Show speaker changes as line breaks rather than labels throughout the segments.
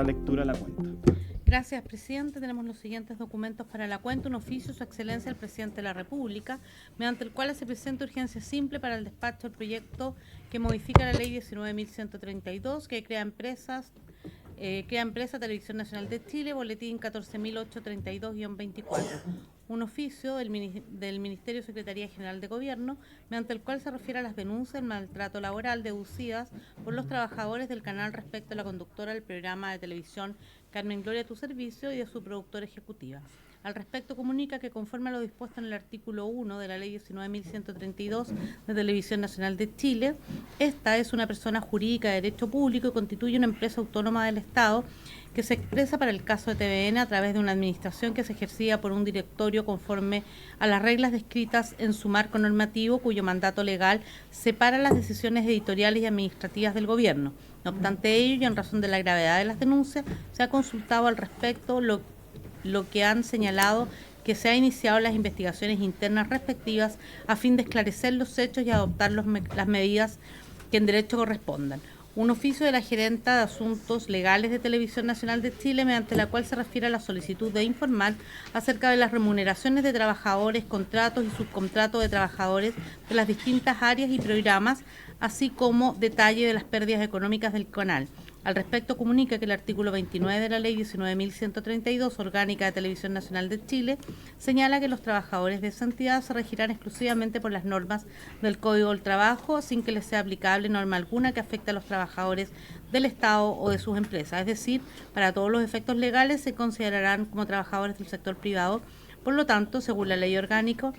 la lectura de la cuenta.
Gracias, presidente. Tenemos los siguientes documentos para la cuenta. Un oficio, Su Excelencia el Presidente de la República, mediante el cual se presenta urgencia simple para el despacho del proyecto que modifica la Ley 19.132, que crea empresa Televisión Nacional de Chile, boletín 14.832-24. Un oficio del Ministerio de Secretaría General de Gobierno, mediante el cual se refiere a las denuncias del maltrato laboral deducidas por los trabajadores del canal respecto a la conductora del programa de televisión Carmen Gloria, tu servicio, y de su productora ejecutiva. Al respecto, comunica que conforme a lo dispuesto en el artículo 1 de la Ley 19.132 de Televisión Nacional de Chile, esta es una persona jurídica de derecho público y constituye una empresa autónoma del Estado que se expresa para el caso de TVN a través de una administración que se ejercía por un directorio conforme a las reglas descritas en su marco normativo, cuyo mandato legal separa las decisiones editoriales y administrativas del gobierno. No obstante ello, y en razón de la gravedad de las denuncias, se ha consultado al respecto lo que han señalado que se ha iniciado las investigaciones internas respectivas a fin de esclarecer los hechos y adoptar las medidas que en derecho correspondan. Un oficio de la Gerenta de Asuntos Legales de Televisión Nacional de Chile, mediante la cual se refiere a la solicitud de informar acerca de las remuneraciones de trabajadores, contratos y subcontratos de trabajadores de las distintas áreas y programas, así como detalle de las pérdidas económicas del canal. Al respecto, comunica que el artículo 29 de la Ley 19.132, orgánica de Televisión Nacional de Chile, señala que los trabajadores de esa entidad se regirán exclusivamente por las normas del Código del Trabajo, sin que les sea aplicable norma alguna que afecte a los trabajadores del Estado o de sus empresas. Es decir, para todos los efectos legales se considerarán como trabajadores del sector privado. Por lo tanto, según la ley orgánica,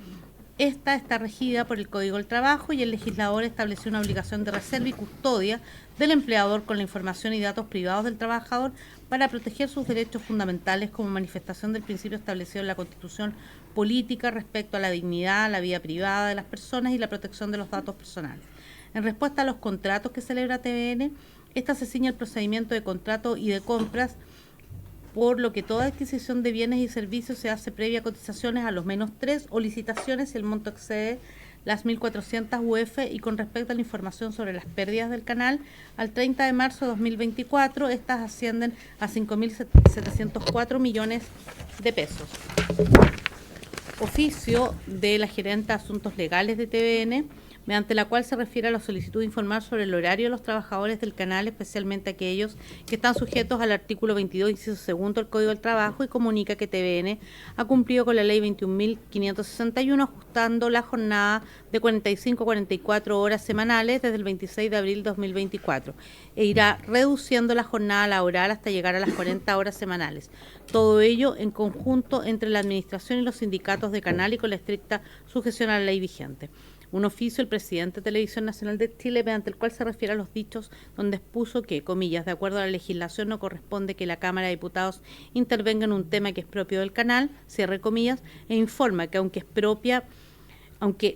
esta está regida por el Código del Trabajo y el legislador estableció una obligación de reserva y custodia del empleador con la información y datos privados del trabajador para proteger sus derechos fundamentales como manifestación del principio establecido en la Constitución política respecto a la dignidad, la vida privada de las personas y la protección de los datos personales. En respuesta a los contratos que celebra TVN, esta se ciñe al procedimiento de contrato y de compras, por lo que toda adquisición de bienes y servicios se hace previa cotizaciones a los menos 3 o licitaciones si el monto excede las 1.400 UF, y con respecto a la información sobre las pérdidas del canal, al 30 de marzo de 2024, estas ascienden a 5.704 millones de pesos. Oficio de la Gerenta de Asuntos Legales de TVN, mediante la cual se refiere a la solicitud de informar sobre el horario de los trabajadores del canal, especialmente aquellos que están sujetos al artículo 22, inciso segundo del Código del Trabajo, y comunica que TVN ha cumplido con la ley 21.561, ajustando la jornada de 45 a 44 horas semanales desde el 26 de abril de 2024, e irá reduciendo la jornada laboral hasta llegar a las 40 horas semanales. Todo ello en conjunto entre la Administración y los sindicatos de canal y con la estricta sujeción a la ley vigente. Un oficio del presidente de Televisión Nacional de Chile, mediante el cual se refiere a los dichos donde expuso que, comillas, de acuerdo a la legislación no corresponde que la Cámara de Diputados intervenga en un tema que es propio del canal, cierre comillas, e informa que aunque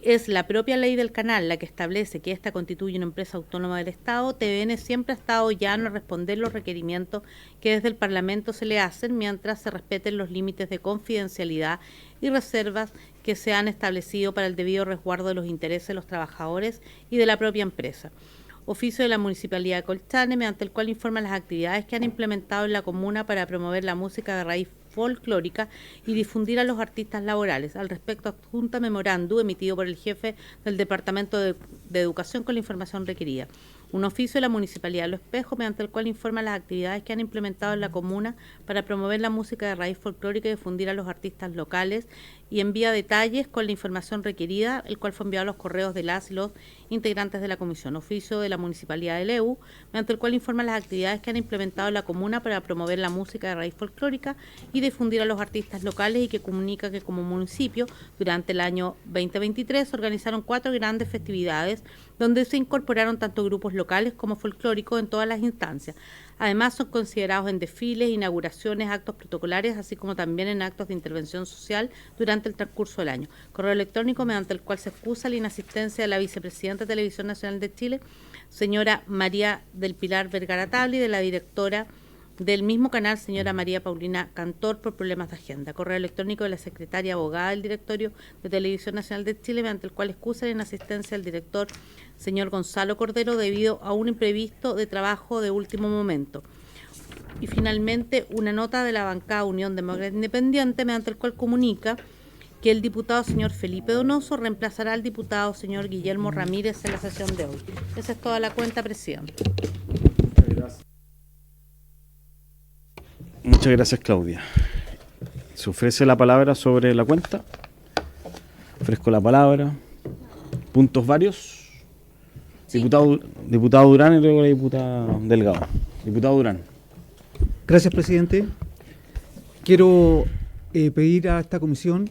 es la propia ley del canal la que establece que ésta constituye una empresa autónoma del Estado, TVN siempre ha estado llano a responder los requerimientos que desde el Parlamento se le hacen mientras se respeten los límites de confidencialidad y reservas que se han establecido para el debido resguardo de los intereses de los trabajadores y de la propia empresa. Oficio de la Municipalidad de Colchane, mediante el cual informa las actividades que han implementado en la comuna para promover la música de raíz folclórica y difundir a los artistas laborales. Al respecto, adjunta memorándum emitido por el jefe del Departamento de Educación con la información requerida. Un oficio de la Municipalidad de Los Espejos, mediante el cual informa las actividades que han implementado en la comuna para promover la música de raíz folclórica y difundir a los artistas locales, y envía detalles con la información requerida, el cual fue enviado a los correos de las y los integrantes de la comisión. Oficio de la Municipalidad de Leu, mediante el cual informa las actividades que han implementado en la comuna para promover la música de raíz folclórica y difundir a los artistas locales, y que comunica que como municipio durante el año 2023 organizaron 4 grandes festividades donde se incorporaron tanto grupos locales como folclóricos en todas las instancias. Además, son considerados en desfiles, inauguraciones, actos protocolares, así como también en actos de intervención social durante el transcurso del año. Correo electrónico mediante el cual se excusa la inasistencia de la vicepresidenta de Televisión Nacional de Chile, señora María del Pilar Vergara Tabli, de la directora del mismo canal, señora María Paulina Cantor, por problemas de agenda. Correo electrónico de la secretaria abogada del directorio de Televisión Nacional de Chile, mediante el cual excusa la inasistencia del director, señor Gonzalo Cordero, debido a un imprevisto de trabajo de último momento. Y finalmente, finalmente una nota de la bancada Unión Demócrata Independiente, mediante el cual comunica que el diputado señor Felipe Donoso reemplazará al diputado señor Guillermo Ramírez en la sesión de hoy. Esa es toda la cuenta, presidente.
Muchas gracias, Claudia. Se ofrece la palabra sobre la cuenta. Ofrezco la palabra. Puntos varios. Sí. Diputado Durán y luego la diputada Delgado. Diputado Durán.
Gracias, presidente. Quiero pedir a esta comisión,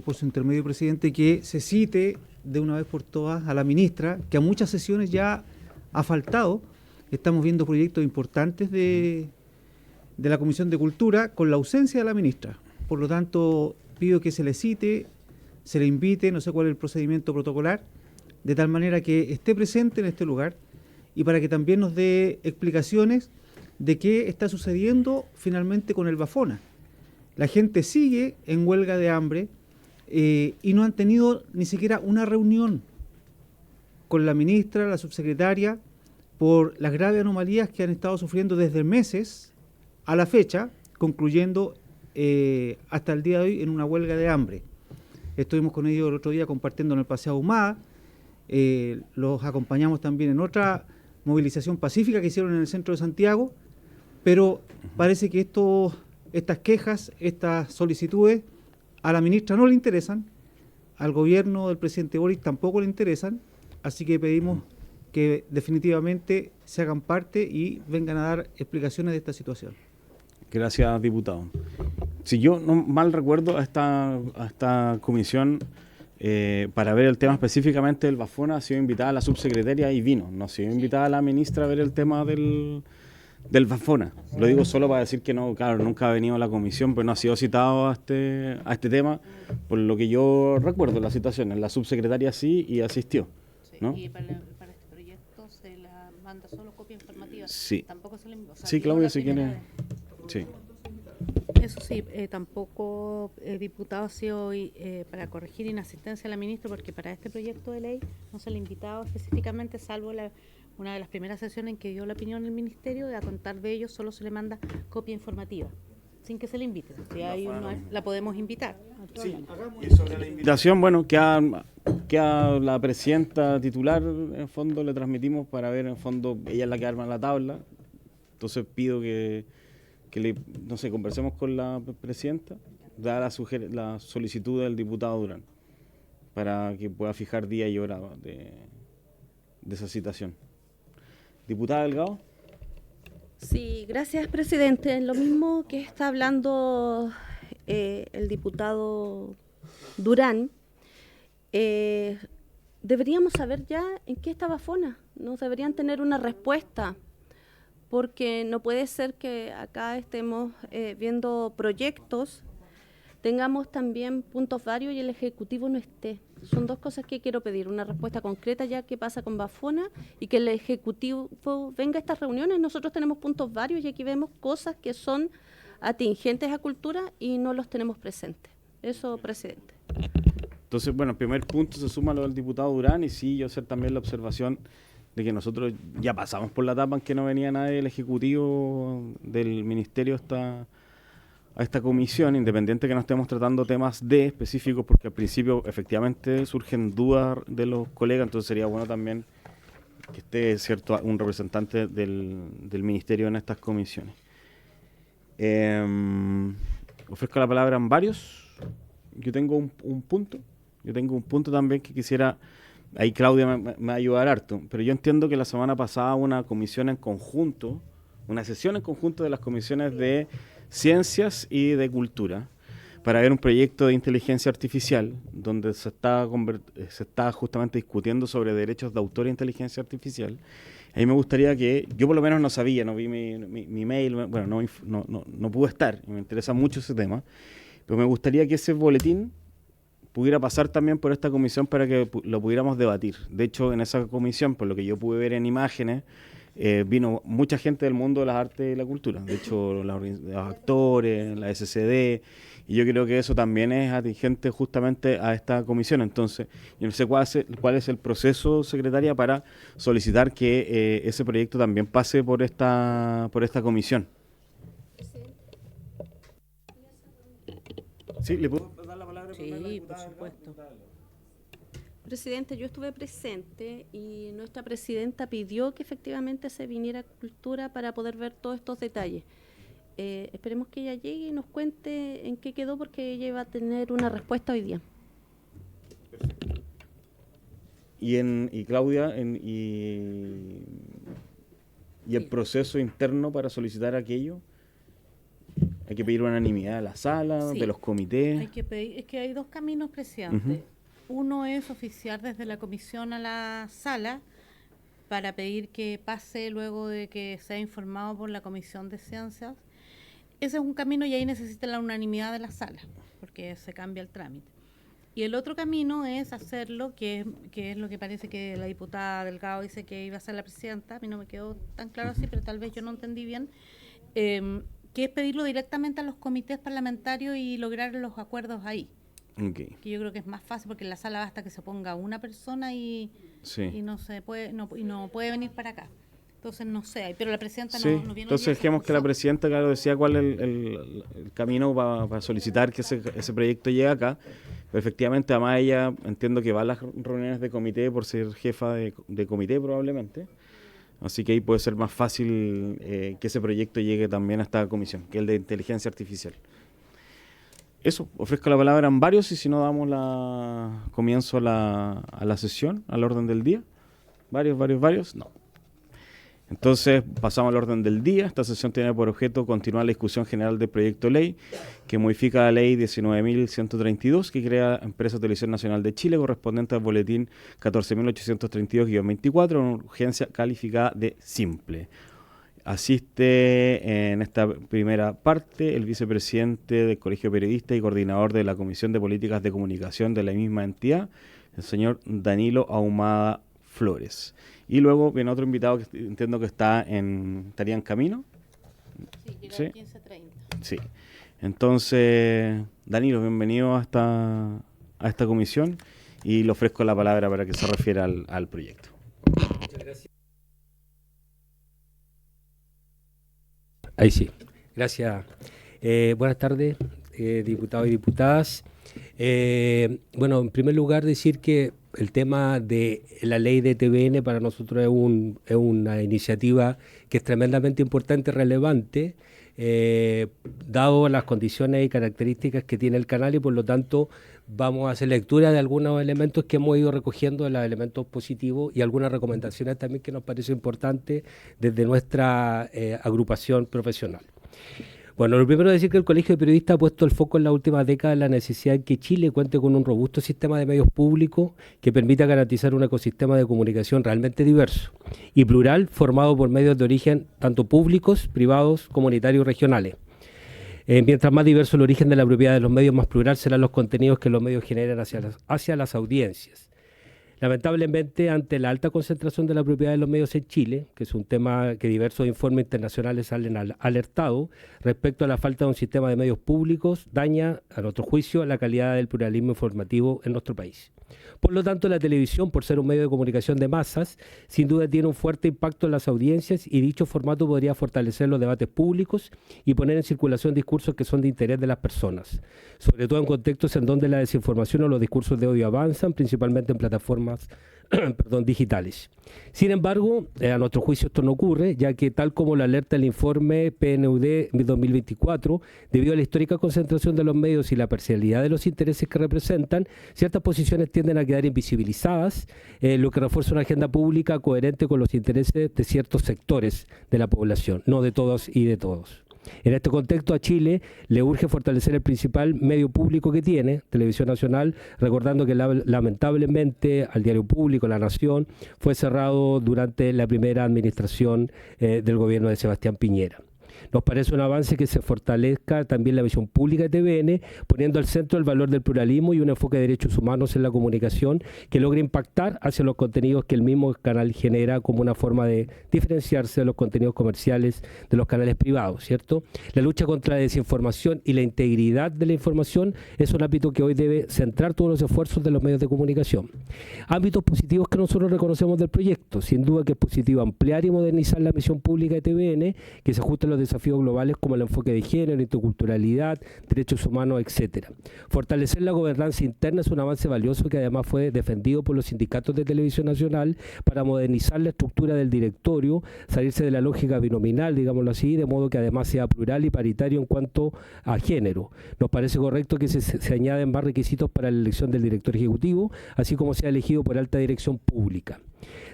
por su intermedio, presidente, que se cite de una vez por todas a la ministra, que a muchas sesiones ya ha faltado. Estamos viendo proyectos importantes de la Comisión de Cultura con la ausencia de la ministra. Por lo tanto, pido que se le cite, se le invite, no sé cuál es el procedimiento protocolar, de tal manera que esté presente en este lugar y para que también nos dé explicaciones de qué está sucediendo finalmente con el Bafona. La gente sigue en huelga de hambre y no han tenido ni siquiera una reunión con la ministra, la subsecretaria, por las graves anomalías que han estado sufriendo desde meses a la fecha, concluyendo hasta el día de hoy en una huelga de hambre. Estuvimos con ellos el otro día compartiendo en el Paseo Ahumada, los acompañamos también en otra movilización pacífica que hicieron en el centro de Santiago, pero parece que estas quejas, estas solicitudes a la ministra no le interesan, al gobierno del presidente Boric tampoco le interesan, así que pedimos que definitivamente se hagan parte y vengan a dar explicaciones de esta situación.
Gracias, diputado. Si yo no mal recuerdo, a esta comisión para ver el tema específicamente del Bafona ha sido invitada la subsecretaria y vino. No ha sido invitada la ministra a ver el tema del Bafona. Lo digo solo para decir que no, claro, nunca ha venido a la comisión, pero no ha sido citado a este tema, por lo que yo recuerdo la situación. La subsecretaria sí y asistió, ¿no?
Y para este proyecto se la manda solo copia informativa.
Sí.
Tampoco se le,
sí, Claudia, si quiere. Sí.
Eso sí, tampoco, diputado, ha sido hoy para corregir inasistencia a la ministra, porque para este proyecto de ley no se le ha invitado específicamente, salvo una de las primeras sesiones en que dio la opinión el ministerio, de a contar de ello solo se le manda copia informativa, sin que se le invite. Si hay la podemos invitar.
Sí. Y sobre la invitación, bueno, queda la presidenta titular, en fondo le transmitimos para ver, en fondo, ella es la que arma la tabla, entonces pido que no sé, conversemos con la presidenta, da la solicitud del diputado Durán, para que pueda fijar día y hora de esa citación. Diputada Delgado.
Sí, gracias, presidente. Lo mismo que está hablando el diputado Durán, deberíamos saber ya en qué está Bafona. Nos deberían tener una respuesta, porque no puede ser que acá estemos viendo proyectos, tengamos también puntos varios y el Ejecutivo no esté. Son dos cosas que quiero pedir, una respuesta concreta ya qué pasa con Bafona y que el Ejecutivo venga a estas reuniones. Nosotros tenemos puntos varios y aquí vemos cosas que son atingentes a cultura y no los tenemos presentes. Eso, presidente.
Entonces, bueno, el primer punto se suma lo del diputado Durán y sí, yo hacer también la observación de que nosotros ya pasamos por la etapa en que no venía nadie del Ejecutivo, del Ministerio a esta comisión, independiente que no estemos tratando temas específicos, porque al principio efectivamente surgen dudas de los colegas, entonces sería bueno también que esté un representante del Ministerio en estas comisiones. Ofrezco la palabra en varios. Yo tengo un punto también que quisiera. Ahí Claudia me va a ayudar harto, pero yo entiendo que la semana pasada una comisión en conjunto, una sesión en conjunto de las comisiones de Ciencias y de Cultura, para ver un proyecto de inteligencia artificial, donde se está justamente discutiendo sobre derechos de autor e inteligencia artificial. Ahí me gustaría que, yo por lo menos no sabía, no vi mi mail, bueno, no pude estar, y me interesa mucho ese tema, pero me gustaría que ese boletín pudiera pasar también por esta comisión para que lo pudiéramos debatir. De hecho, en esa comisión, por lo que yo pude ver en imágenes, vino mucha gente del mundo de las artes y la cultura. De hecho, los actores, la SCD, y yo creo que eso también es atingente justamente a esta comisión. Entonces, yo no sé cuál es el proceso, secretaria, para solicitar que ese proyecto también pase por esta comisión. Sí, ¿le puedo dar la palabra?
Sí,
primero a la
por
diputada Delgado?
supuesto.
Presidente, yo estuve presente y nuestra presidenta pidió que efectivamente se viniera a Cultura para poder ver todos estos detalles. Esperemos que ella llegue y nos cuente en qué quedó, porque ella va a tener una respuesta hoy día.
Y Claudia, y el proceso interno para solicitar aquello, hay que pedir unanimidad de la sala,
Sí.
de los comités.
Hay que pedir, es que hay dos caminos, presidente.
Ujú.
Uno es oficiar desde la comisión a la sala para pedir que pase luego de que sea informado por la Comisión de Ciencias. Ese es un camino y ahí necesita la unanimidad de la sala, porque se cambia el trámite. Y el otro camino es hacerlo, que es lo que parece que la diputada Delgado dice que iba a ser la presidenta. A mí no me quedó tan claro así, pero tal vez yo no entendí bien. Que es pedirlo directamente a los comités parlamentarios y lograr los acuerdos ahí.
Okay.
Que yo creo que es más fácil, porque en la sala basta que se ponga una persona y
Sí.
no se puede no puede venir para acá. Entonces no sé, pero la presidenta
Sí,
no viene hoy día,
entonces
se
dejemos que la
excusó.
presidenta, claro, decía cuál es el camino para solicitar que ese proyecto llegue acá. Pero efectivamente, además ella entiendo que va a las reuniones de comité por ser jefa de comité probablemente. Así que ahí puede ser más fácil que ese proyecto llegue también a esta comisión, que es el de inteligencia artificial. Eso, ofrezco la palabra en varios y si no damos comienzo a la sesión, al orden del día. Varios, no. Entonces, pasamos al orden del día. Esta sesión tiene por objeto continuar la discusión general del proyecto de ley que modifica la ley 19.132, que crea la Empresa de Televisión Nacional de Chile, correspondiente al boletín 14.832-24, una urgencia calificada de simple. Asiste en esta primera parte el vicepresidente del Colegio de Periodistas y coordinador de la Comisión de Políticas de Comunicación de la misma entidad, el señor Danilo Ahumada Flores. Y luego viene otro invitado que entiendo que estaría en camino.
Sí, llega
Sí.
a 15:30.
Sí. Entonces, Danilo, bienvenido a esta comisión y le ofrezco la palabra para que se refiera al proyecto.
Muchas gracias. Ahí sí. Gracias. Buenas tardes, diputados y diputadas. Bueno, en primer lugar decir que el tema de la ley de TVN para nosotros es una iniciativa que es tremendamente importante y relevante, dado las condiciones y características que tiene el canal, y por lo tanto vamos a hacer lectura de algunos elementos que hemos ido recogiendo, de los elementos positivos y algunas recomendaciones también que nos parece importante desde nuestra agrupación profesional. Bueno, lo primero es decir que el Colegio de Periodistas ha puesto el foco en la última década en la necesidad de que Chile cuente con un robusto sistema de medios públicos que permita garantizar un ecosistema de comunicación realmente diverso y plural, formado por medios de origen tanto públicos, privados, comunitarios y regionales. Mientras más diverso el origen de la propiedad de los medios, más plural serán los contenidos que los medios generan hacia las audiencias. Lamentablemente, ante la alta concentración de la propiedad de los medios en Chile, que es un tema que diversos informes internacionales han alertado, respecto a la falta de un sistema de medios públicos, daña, a nuestro juicio, la calidad del pluralismo informativo en nuestro país. Por lo tanto, la televisión, por ser un medio de comunicación de masas, sin duda tiene un fuerte impacto en las audiencias, y dicho formato podría fortalecer los debates públicos y poner en circulación discursos que son de interés de las personas, sobre todo en contextos en donde la desinformación o los discursos de odio avanzan, principalmente en plataformas digitales. Sin embargo, a nuestro juicio esto no ocurre, ya que tal como lo alerta el informe PNUD 2024, debido a la histórica concentración de los medios y la parcialidad de los intereses que representan, ciertas posiciones tienden a quedar invisibilizadas, lo que refuerza una agenda pública coherente con los intereses de ciertos sectores de la población, no de todos y de todos. En este contexto, a Chile le urge fortalecer el principal medio público que tiene, Televisión Nacional, recordando que lamentablemente al diario público, La Nación, fue cerrado durante la primera administración del gobierno de Sebastián Piñera. Nos parece un avance que se fortalezca también la visión pública de TVN, poniendo al centro el valor del pluralismo y un enfoque de derechos humanos en la comunicación que logre impactar hacia los contenidos que el mismo canal genera, como una forma de diferenciarse de los contenidos comerciales de los canales privados, ¿cierto? La lucha contra la desinformación y la integridad de la información es un ámbito que hoy debe centrar todos los esfuerzos de los medios de comunicación. Ámbitos positivos que nosotros reconocemos del proyecto: sin duda que es positivo ampliar y modernizar la misión pública de TVN, que se ajuste a los desafíos globales como el enfoque de género, interculturalidad, derechos humanos, etcétera. Fortalecer la gobernanza interna es un avance valioso que además fue defendido por los sindicatos de Televisión Nacional para modernizar la estructura del directorio, salirse de la lógica binominal, digámoslo así, de modo que además sea plural y paritario en cuanto a género. Nos parece correcto que se añaden más requisitos para la elección del director ejecutivo, así como sea elegido por alta dirección pública.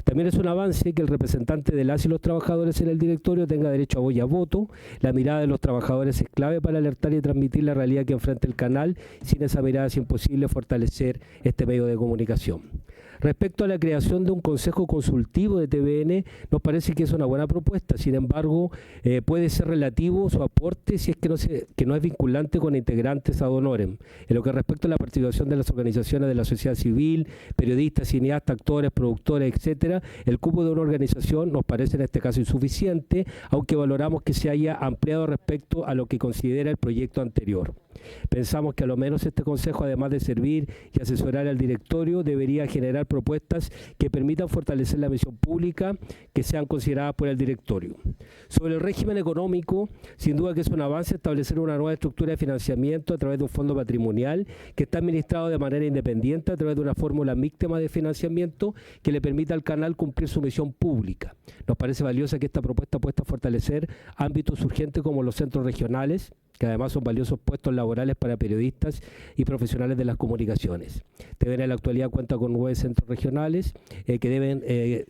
También es un avance que el representante de las y los trabajadores en el directorio tenga derecho a voz y a voto. La mirada de los trabajadores es clave para alertar y transmitir la realidad que enfrenta el canal. Sin esa mirada es imposible fortalecer este medio de comunicación. Respecto a la creación de un consejo consultivo de TVN, nos parece que es una buena propuesta. Sin embargo, puede ser relativo su aporte si es que no es vinculante con integrantes ad honorem. En lo que respecta a la participación de las organizaciones de la sociedad civil, periodistas, cineastas, actores, productores, etcétera, el cupo de una organización nos parece en este caso insuficiente, aunque valoramos que se haya ampliado respecto a lo que considera el proyecto anterior. Pensamos que a lo menos este consejo, además de servir y asesorar al directorio, debería generar propuestas que permitan fortalecer la misión pública que sean consideradas por el directorio. Sobre el régimen económico, sin duda que es un avance establecer una nueva estructura de financiamiento a través de un fondo patrimonial que está administrado de manera independiente a través de una fórmula mixta de financiamiento que le permita al canal cumplir su misión pública. Nos parece valiosa que esta propuesta puesta a fortalecer ámbitos urgentes como los centros regionales, que además son valiosos puestos laborales para periodistas y profesionales de las comunicaciones. TVN en la actualidad cuenta con 9 centros regionales que deben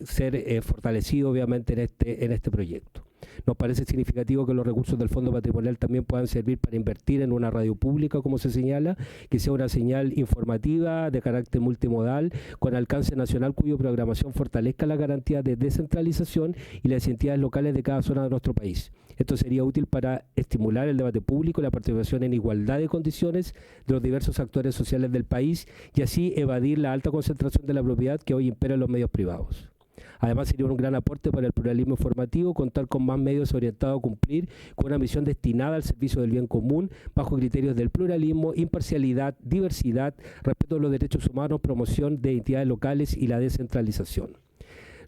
ser fortalecidos obviamente en este proyecto. Nos parece significativo que los recursos del Fondo Patrimonial también puedan servir para invertir en una radio pública, como se señala, que sea una señal informativa de carácter multimodal, con alcance nacional, cuya programación fortalezca la garantía de descentralización y las entidades locales de cada zona de nuestro país. Esto sería útil para estimular el debate público y la participación en igualdad de condiciones de los diversos actores sociales del país y así evadir la alta concentración de la propiedad que hoy impera en los medios privados. Además, sería un gran aporte para el pluralismo informativo contar con más medios orientados a cumplir con una misión destinada al servicio del bien común bajo criterios del pluralismo, imparcialidad, diversidad, respeto a los derechos humanos, promoción de entidades locales y la descentralización.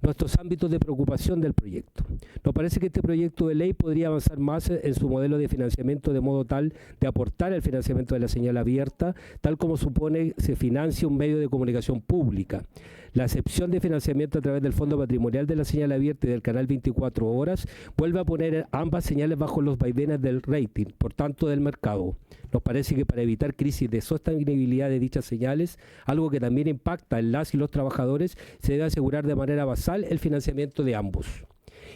Nuestros ámbitos de preocupación del proyecto. Nos parece que este proyecto de ley podría avanzar más en su modelo de financiamiento de modo tal de aportar el financiamiento de la señal abierta, tal como supone se financia un medio de comunicación pública. La excepción de financiamiento a través del Fondo Patrimonial de la señal abierta y del canal 24 horas vuelve a poner ambas señales bajo los vaivenes del rating, por tanto del mercado. Nos parece que para evitar crisis de sostenibilidad de dichas señales, algo que también impacta en las y los trabajadores, se debe asegurar de manera basal el financiamiento de ambos.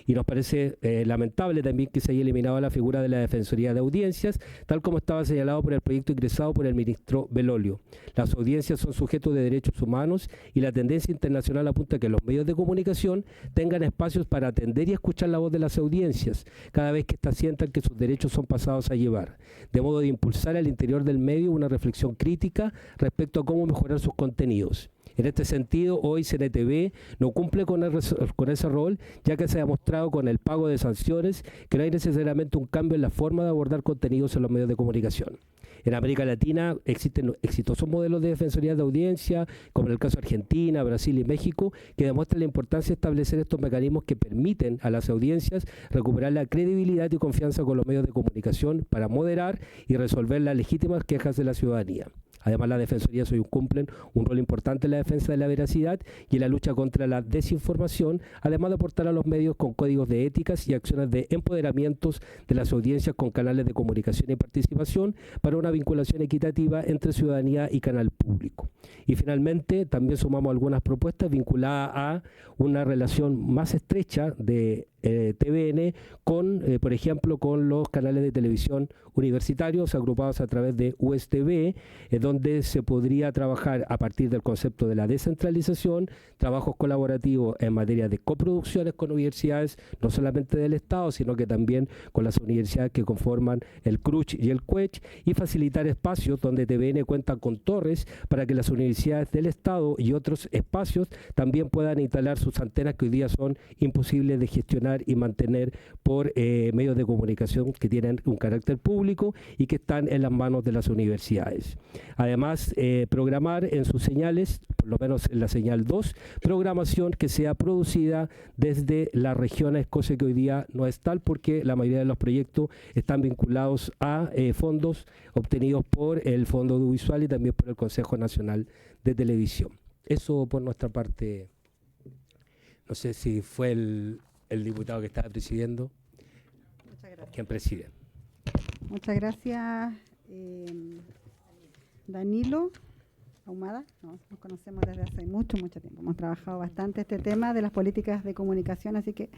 Y nos parece lamentable también que se haya eliminado la figura de la Defensoría de Audiencias, tal como estaba señalado por el proyecto ingresado por el ministro Belolio. Las audiencias son sujetos de derechos humanos y la tendencia internacional apunta a que los medios de comunicación tengan espacios para atender y escuchar la voz de las audiencias, cada vez que éstas sientan que sus derechos son pasados a llevar, de modo de impulsar al interior del medio una reflexión crítica respecto a cómo mejorar sus contenidos. En este sentido, hoy CNTV no cumple con ese rol, ya que se ha demostrado con el pago de sanciones que no hay necesariamente un cambio en la forma de abordar contenidos en los medios de comunicación. En América Latina existen exitosos modelos de defensoría de audiencia, como en el caso de Argentina, Brasil y México, que demuestran la importancia de establecer estos mecanismos que permiten a las audiencias recuperar la credibilidad y confianza con los medios de comunicación para moderar y resolver las legítimas quejas de la ciudadanía. Además, las defensorías hoy cumplen un rol importante en la defensa de la veracidad y en la lucha contra la desinformación, además de aportar a los medios con códigos de éticas y acciones de empoderamientos de las audiencias con canales de comunicación y participación para una vinculación equitativa entre ciudadanía y canal público. Y finalmente, también sumamos algunas propuestas vinculadas a una relación más estrecha de TVN con, por ejemplo, con los canales de televisión universitarios agrupados a través de USTV, donde se podría trabajar a partir del concepto de la descentralización, trabajos colaborativos en materia de coproducciones con universidades, no solamente del Estado, sino que también con las universidades que conforman el CRUCH y el CUECH, y facilitar espacios donde TVN cuenta con torres para que las universidades del Estado y otros espacios también puedan instalar sus antenas que hoy día son imposibles de gestionar y mantener por medios de comunicación que tienen un carácter público y que están en las manos de las universidades. Además, programar en sus señales, por lo menos en la señal 2, programación que sea producida desde las regiones, cosa que hoy día no es tal porque la mayoría de los proyectos están vinculados a fondos obtenidos por el Fondo Audiovisual y también por el Consejo Nacional de Televisión. Eso por nuestra parte. No sé si fue el diputado que estaba presidiendo.
Muchas gracias.
¿Quién preside?
Muchas gracias, Danilo Ahumada. Nos conocemos desde hace mucho tiempo. Hemos trabajado bastante este tema de las políticas de comunicación, así que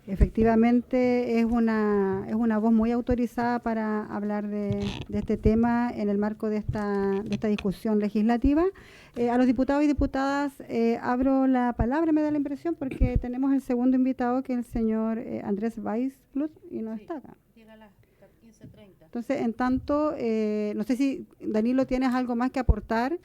efectivamente es una voz muy autorizada para hablar de este tema en el marco de esta discusión legislativa. A los diputados y diputadas abro la palabra, me da la impresión, porque tenemos el segundo invitado, que es el señor Andrés Weisblut, y no está acá.
Llega a las 15:30.
Entonces, en tanto, no sé si Danilo tienes algo más que aportar.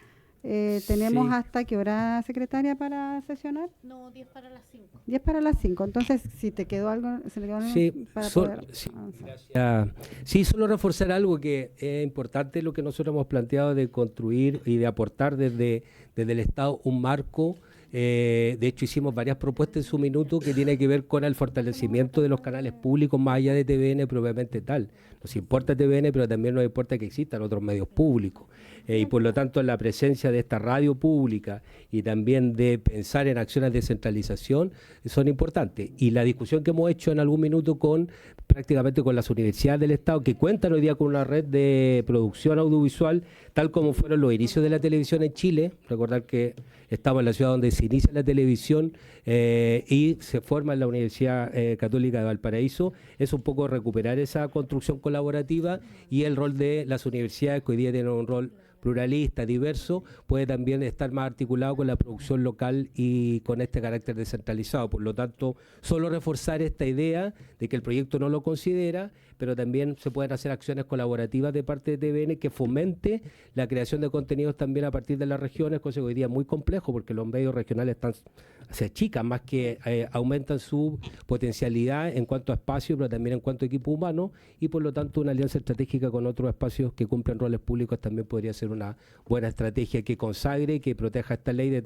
Tenemos
Sí.
hasta qué hora, secretaria, para sesionar.
No, 10 para las 5.
10 para las 5. Entonces, si te quedó algo, se le quedó algo
Sí,
para
so-
poder
sí,
avanzar.
sí, solo reforzar algo que es importante, lo que nosotros hemos planteado de construir y de aportar desde el Estado un marco. De hecho, hicimos varias propuestas en su minuto que tiene que ver con el fortalecimiento de los canales públicos más allá de TVN propiamente tal. Nos importa TVN, pero también nos importa que existan otros medios públicos. Y por lo tanto, la presencia de esta radio pública y también de pensar en acciones de descentralización son importantes. Y la discusión que hemos hecho en algún minuto prácticamente con las universidades del Estado, que cuentan hoy día con una red de producción audiovisual, tal como fueron los inicios de la televisión en Chile. Recordar que estamos en la ciudad donde se inicia la televisión y se forma en la Universidad Católica de Valparaíso. Es un poco recuperar esa construcción colaborativa y el rol de las universidades, que hoy día tienen un rol pluralista, diverso, puede también estar más articulado con la producción local y con este carácter descentralizado. Por lo tanto, solo reforzar esta idea de que el proyecto no lo considera, pero también se pueden hacer acciones colaborativas de parte de TVN que fomente la creación de contenidos también a partir de las regiones, cosa que hoy día es muy complejo porque los medios regionales se achican más que aumentan su potencialidad en cuanto a espacio, pero también en cuanto a equipo humano, y por lo tanto una alianza estratégica con otros espacios que cumplen roles públicos también podría ser una buena estrategia que consagre, que proteja esta ley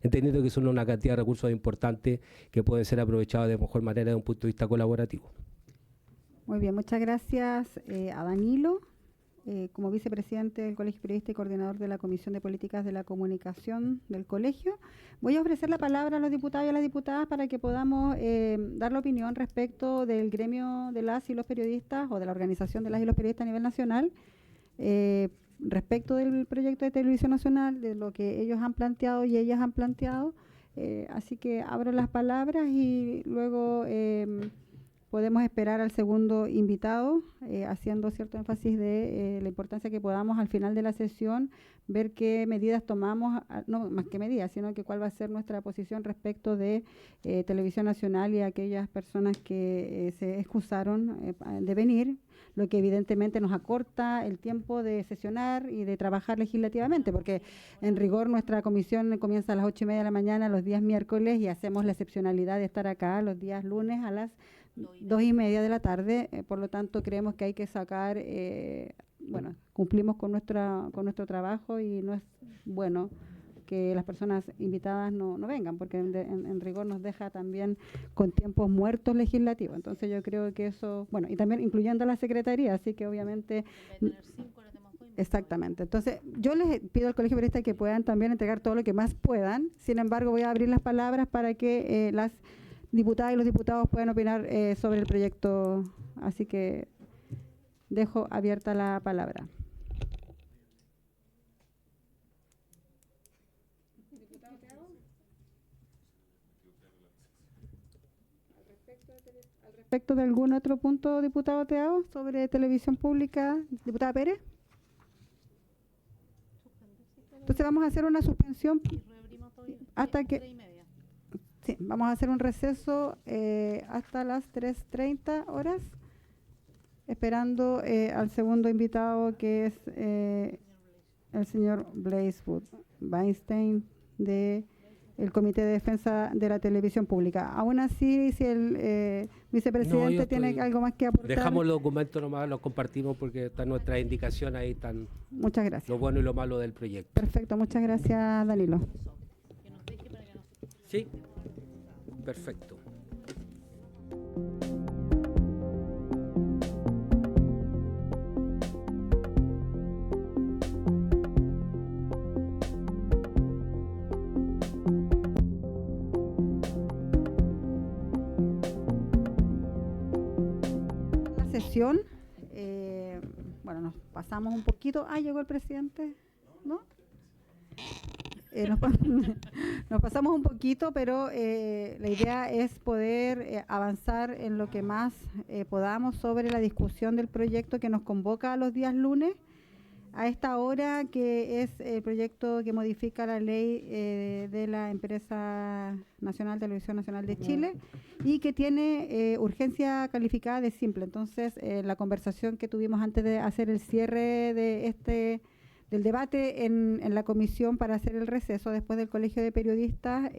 entendiendo que son una cantidad de recursos importantes que pueden ser aprovechados de mejor manera desde un punto de vista colaborativo.
Muy bien, muchas gracias a Danilo, como vicepresidente del Colegio Periodista y coordinador de la Comisión de Políticas de la Comunicación del Colegio. Voy a ofrecer la palabra a los diputados y a las diputadas para que podamos dar la opinión respecto del gremio de las y los periodistas o de la organización de las y los periodistas a nivel nacional, respecto del proyecto de televisión nacional, de lo que ellos han planteado y ellas han planteado. Así que abro las palabras y luego podemos esperar al segundo invitado, haciendo cierto énfasis de la importancia que podamos al final de la sesión ver qué medidas tomamos, no más que medidas, sino que cuál va a ser nuestra posición respecto de Televisión Nacional y aquellas personas que se excusaron de venir, lo que evidentemente nos acorta el tiempo de sesionar y de trabajar legislativamente, porque en rigor nuestra comisión comienza a las 8:30 de la mañana los días miércoles y hacemos la excepcionalidad de estar acá los días lunes a las 2:30 de la tarde, por lo tanto creemos que hay que sacar, cumplimos con nuestro trabajo y no es bueno que las personas invitadas no vengan, porque en rigor nos deja también con tiempos muertos legislativos. Entonces yo creo que eso, y también incluyendo a la Secretaría, así que obviamente... Exactamente. Entonces, yo les pido al Colegio Periodista que puedan también entregar todo lo que más puedan. Sin embargo, voy a abrir las palabras para que las diputadas y los diputados puedan opinar sobre el proyecto. Así que dejo abierta la palabra. ¿Al respecto de algún otro punto, diputado Teao, sobre televisión pública? Diputada Pérez. Entonces vamos a hacer una suspensión hasta que... Sí, vamos a hacer un receso hasta las 3:30 horas, esperando al segundo invitado, que es el señor Blaise Weinstein de el Comité de Defensa de la Televisión Pública. Aún así, si el vicepresidente
yo
tiene
estoy-
algo más que aportar.
Dejamos los documentos nomás, los compartimos porque está nuestra indicación ahí, están
Muchas gracias.
lo bueno y lo malo del proyecto.
Perfecto, muchas gracias, Danilo.
Sí, perfecto.
La sesión, bueno, nos pasamos un poquito. Ah, llegó el presidente, ¿no? Nos pasamos un poquito, pero la idea es poder avanzar en lo que más podamos sobre la discusión del proyecto que nos convoca los días lunes a esta hora, que es el proyecto que modifica la ley de la Empresa Nacional, Televisión Nacional de Chile, y que tiene urgencia calificada de simple. Entonces, la conversación que tuvimos antes de hacer el cierre de del debate en la comisión para hacer el receso después del Colegio de Periodistas,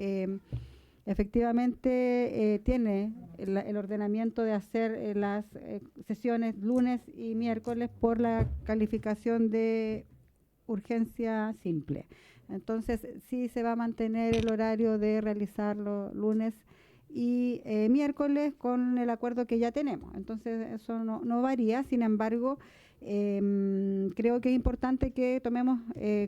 efectivamente tiene el ordenamiento de hacer las sesiones lunes y miércoles por la calificación de urgencia simple. Entonces, sí se va a mantener el horario de realizarlo lunes y miércoles con el acuerdo que ya tenemos. Entonces, eso no varía. Sin embargo, creo que es importante que tomemos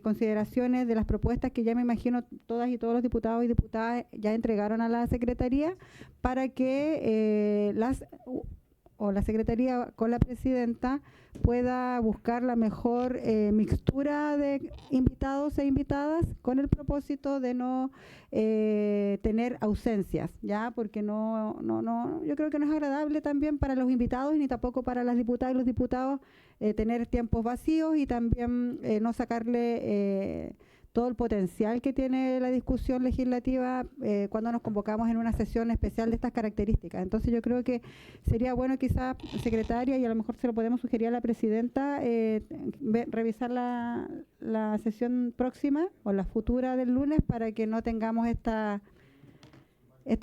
consideraciones de las propuestas que ya me imagino todas y todos los diputados y diputadas ya entregaron a la Secretaría, para que la Secretaría con la Presidenta pueda buscar la mejor mixtura de invitados e invitadas, con el propósito de no tener ausencias, ya, porque yo creo que no es agradable también para los invitados ni tampoco para las diputadas y los diputados tener tiempos vacíos, y también no sacarle todo el potencial que tiene la discusión legislativa cuando nos convocamos en una sesión especial de estas características. Entonces yo creo que sería bueno, quizás, secretaria, y a lo mejor se lo podemos sugerir a la presidenta, revisar la sesión próxima o la futura del lunes, para que no tengamos esta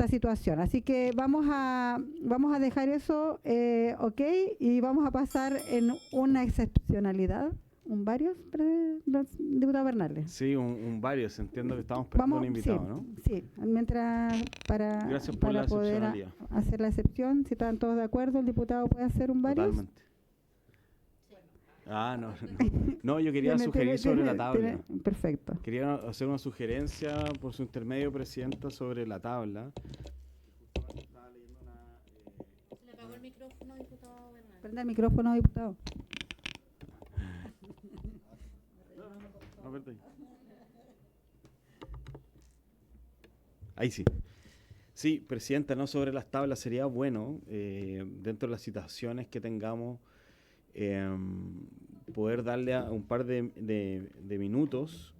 situación. Así que vamos a dejar eso ok, y vamos a pasar en una excepcionalidad. ¿Varios, diputado Bernales?
Sí, un varios. Entiendo que estamos esperando un invitado,
sí,
¿no?
Sí, mientras
Gracias por la
poder
excepcionalidad.
hacer la excepción, si están todos de acuerdo, el diputado puede hacer un varios.
Totalmente. No, yo quería sugerir sobre la tabla.
Perfecto.
Quería hacer una sugerencia por su intermedio, Presidenta, sobre la tabla.
Se le apagó el micrófono, diputado Bernal.
Prenda el micrófono, diputado.
No, perdón. Ahí sí. Sí, Presidenta, no, sobre las tablas sería bueno, dentro de las citaciones que tengamos, poder darle un par de minutos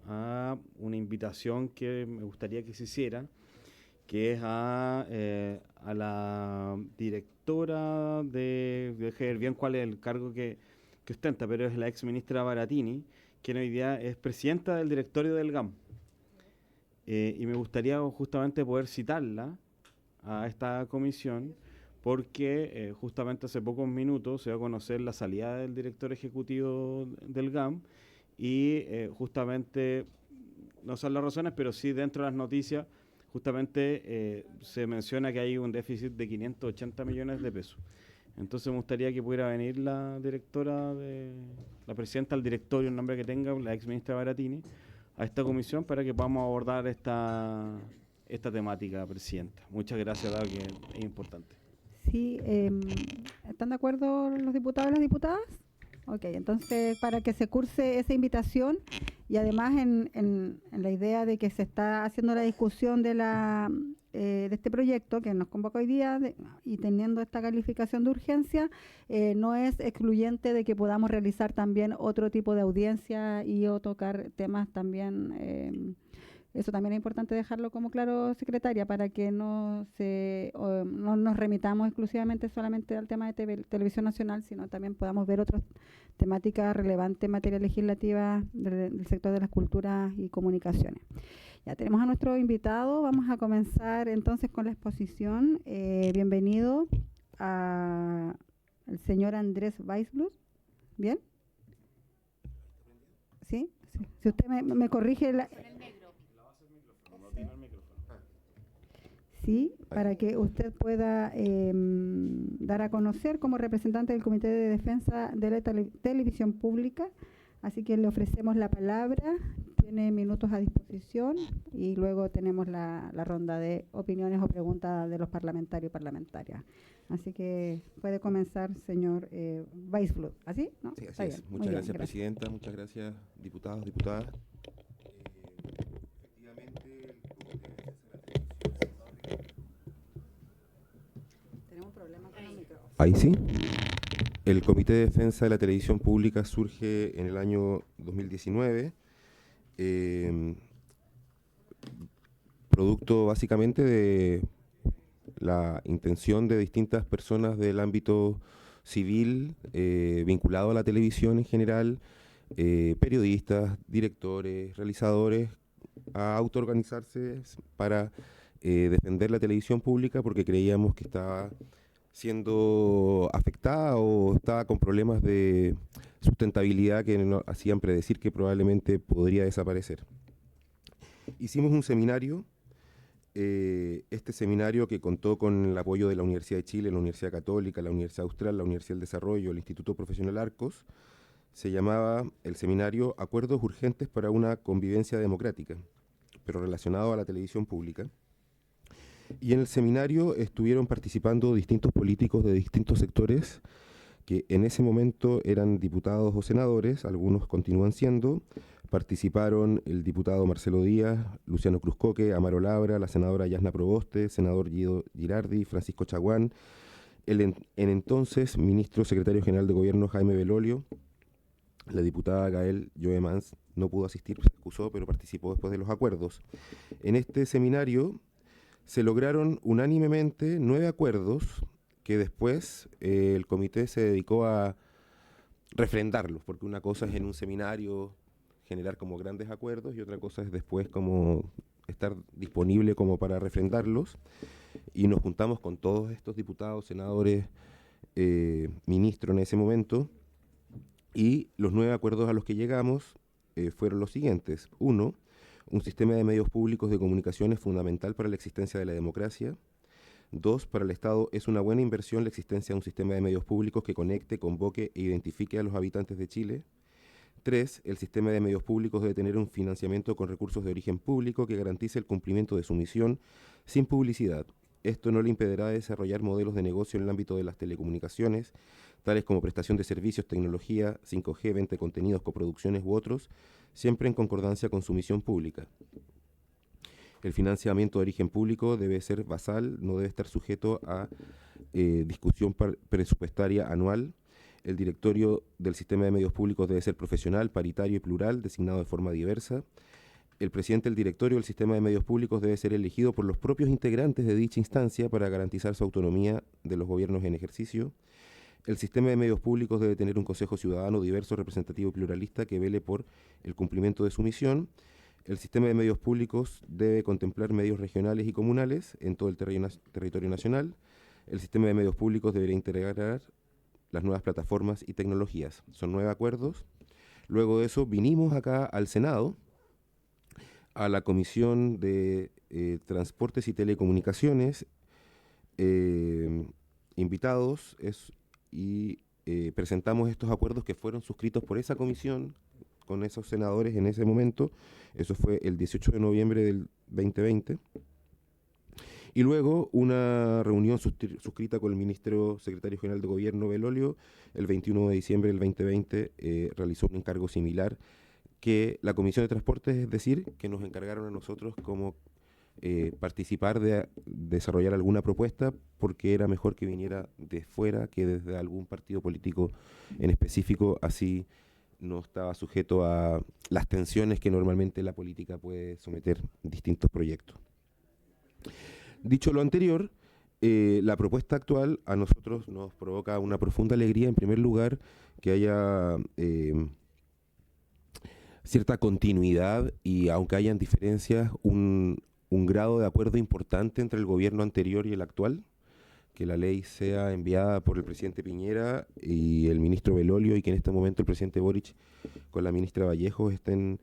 a una invitación que me gustaría que se hiciera, que es a la directora deje ver bien cuál es el cargo que ostenta, pero es la ex ministra Baratini, quien hoy día es presidenta del directorio del GAM. Y me gustaría justamente poder citarla a esta comisión, porque justamente hace pocos minutos se va a conocer la salida del director ejecutivo del GAM, y justamente, no son las razones, pero sí dentro de las noticias, justamente se menciona que hay un déficit de 580 millones de pesos. Entonces me gustaría que pudiera venir la directora, la presidenta del directorio, el nombre que tenga, la ex ministra Baratini, a esta comisión, para que podamos abordar esta temática, Presidenta. Muchas gracias, dado que es importante.
Sí, ¿están de acuerdo los diputados y las diputadas? Ok, entonces, para que se curse esa invitación, y además en la idea de que se está haciendo la discusión de este proyecto que nos convoca hoy día, y teniendo esta calificación de urgencia, no es excluyente de que podamos realizar también otro tipo de audiencia y o tocar temas también. Eso también es importante dejarlo como claro, secretaria, para que no nos remitamos exclusivamente solamente al tema de televisión nacional, sino también podamos ver otras temáticas relevantes en materia legislativa del sector de las culturas y comunicaciones. Ya tenemos a nuestro invitado. Vamos a comenzar entonces con la exposición. Bienvenido al señor Andrés Weisbluth. ¿Bien? ¿Sí? Sí. Si usted me corrige sí, para que usted pueda dar a conocer como representante del Comité de Defensa de la Televisión Pública. Así que le ofrecemos la palabra, tiene minutos a disposición y luego tenemos la ronda de opiniones o preguntas de los parlamentarios y parlamentarias. Así que puede comenzar, señor Weisbluth. ¿Así? ¿No?
Sí, así
Está
es.
bien.
Muchas
Muy
gracias,
bien,
presidenta. Muchas gracias, diputados, diputadas. Efectivamente,
Tenemos un problema con el micrófono.
ahí sí. El Comité de Defensa de la Televisión Pública surge en el año 2019, producto básicamente de la intención de distintas personas del ámbito civil vinculado a la televisión en general, periodistas, directores, realizadores, a autoorganizarse para defender la televisión pública porque creíamos que estaba siendo afectada o estaba con problemas de sustentabilidad que nos hacían predecir que probablemente podría desaparecer. Hicimos un seminario, este seminario que contó con el apoyo de la Universidad de Chile, la Universidad Católica, la Universidad Austral, la Universidad del Desarrollo, el Instituto Profesional Arcos. Se llamaba el seminario Acuerdos Urgentes para una Convivencia Democrática, pero relacionado a la televisión pública. Y en el seminario estuvieron participando distintos políticos de distintos sectores que en ese momento eran diputados o senadores, algunos continúan siendo. Participaron el diputado Marcelo Díaz, Luciano Cruzcoque, Amaro Labra, la senadora Yasna Proboste, senador Guido Girardi, Francisco Chaguán, el en entonces ministro secretario general de Gobierno Jaime Belolio, la diputada Gael Joemans no pudo asistir, se excusó, pero participó después de los acuerdos. En este seminario se lograron unánimemente 9 acuerdos que después el comité se dedicó a refrendarlos, porque una cosa es en un seminario generar como grandes acuerdos y otra cosa es después como estar disponible como para refrendarlos. Y nos juntamos con todos estos diputados, senadores, ministros en ese momento, y los 9 acuerdos a los que llegamos fueron los siguientes. 1. Un sistema de medios públicos de comunicación es fundamental para la existencia de la democracia. 2. Para el Estado es una buena inversión la existencia de un sistema de medios públicos que conecte, convoque e identifique a los habitantes de Chile. 3. El sistema de medios públicos debe tener un financiamiento con recursos de origen público que garantice el cumplimiento de su misión sin publicidad. Esto no le impedirá desarrollar modelos de negocio en el ámbito de las telecomunicaciones, tales como prestación de servicios, tecnología, 5G, venta de contenidos, coproducciones u otros, siempre en concordancia con su misión pública. El financiamiento de origen público debe ser basal, no debe estar sujeto a discusión presupuestaria anual. El directorio del sistema de medios públicos debe ser profesional, paritario y plural, designado de forma diversa. El presidente del directorio del sistema de medios públicos debe ser elegido por los propios integrantes de dicha instancia para garantizar su autonomía de los gobiernos en ejercicio. El sistema de medios públicos debe tener un consejo ciudadano diverso, representativo y pluralista que vele por el cumplimiento de su misión. El sistema de medios públicos debe contemplar medios regionales y comunales en todo el territorio nacional. El sistema de medios públicos debería integrar las nuevas plataformas y tecnologías. Son 9 acuerdos. Luego de eso vinimos acá al Senado, a la Comisión de Transportes y Telecomunicaciones, invitados, presentamos estos acuerdos que fueron suscritos por esa comisión, con esos senadores en ese momento. Eso fue el 18 de noviembre del 2020. Y luego una reunión suscrita con el ministro secretario general de Gobierno, Belolio, el 21 de diciembre del 2020 realizó un encargo similar que la Comisión de Transportes, es decir, que nos encargaron a nosotros como participar de desarrollar alguna propuesta, porque era mejor que viniera de fuera que desde algún partido político en específico, así no estaba sujeto a las tensiones que normalmente la política puede someter distintos proyectos. Dicho lo anterior, la propuesta actual a nosotros nos provoca una profunda alegría, en primer lugar, que haya cierta continuidad y, aunque hayan diferencias, un grado de acuerdo importante entre el gobierno anterior y el actual, que la ley sea enviada por el presidente Piñera y el ministro Belolio, y que en este momento el presidente Boric con la ministra Vallejo estén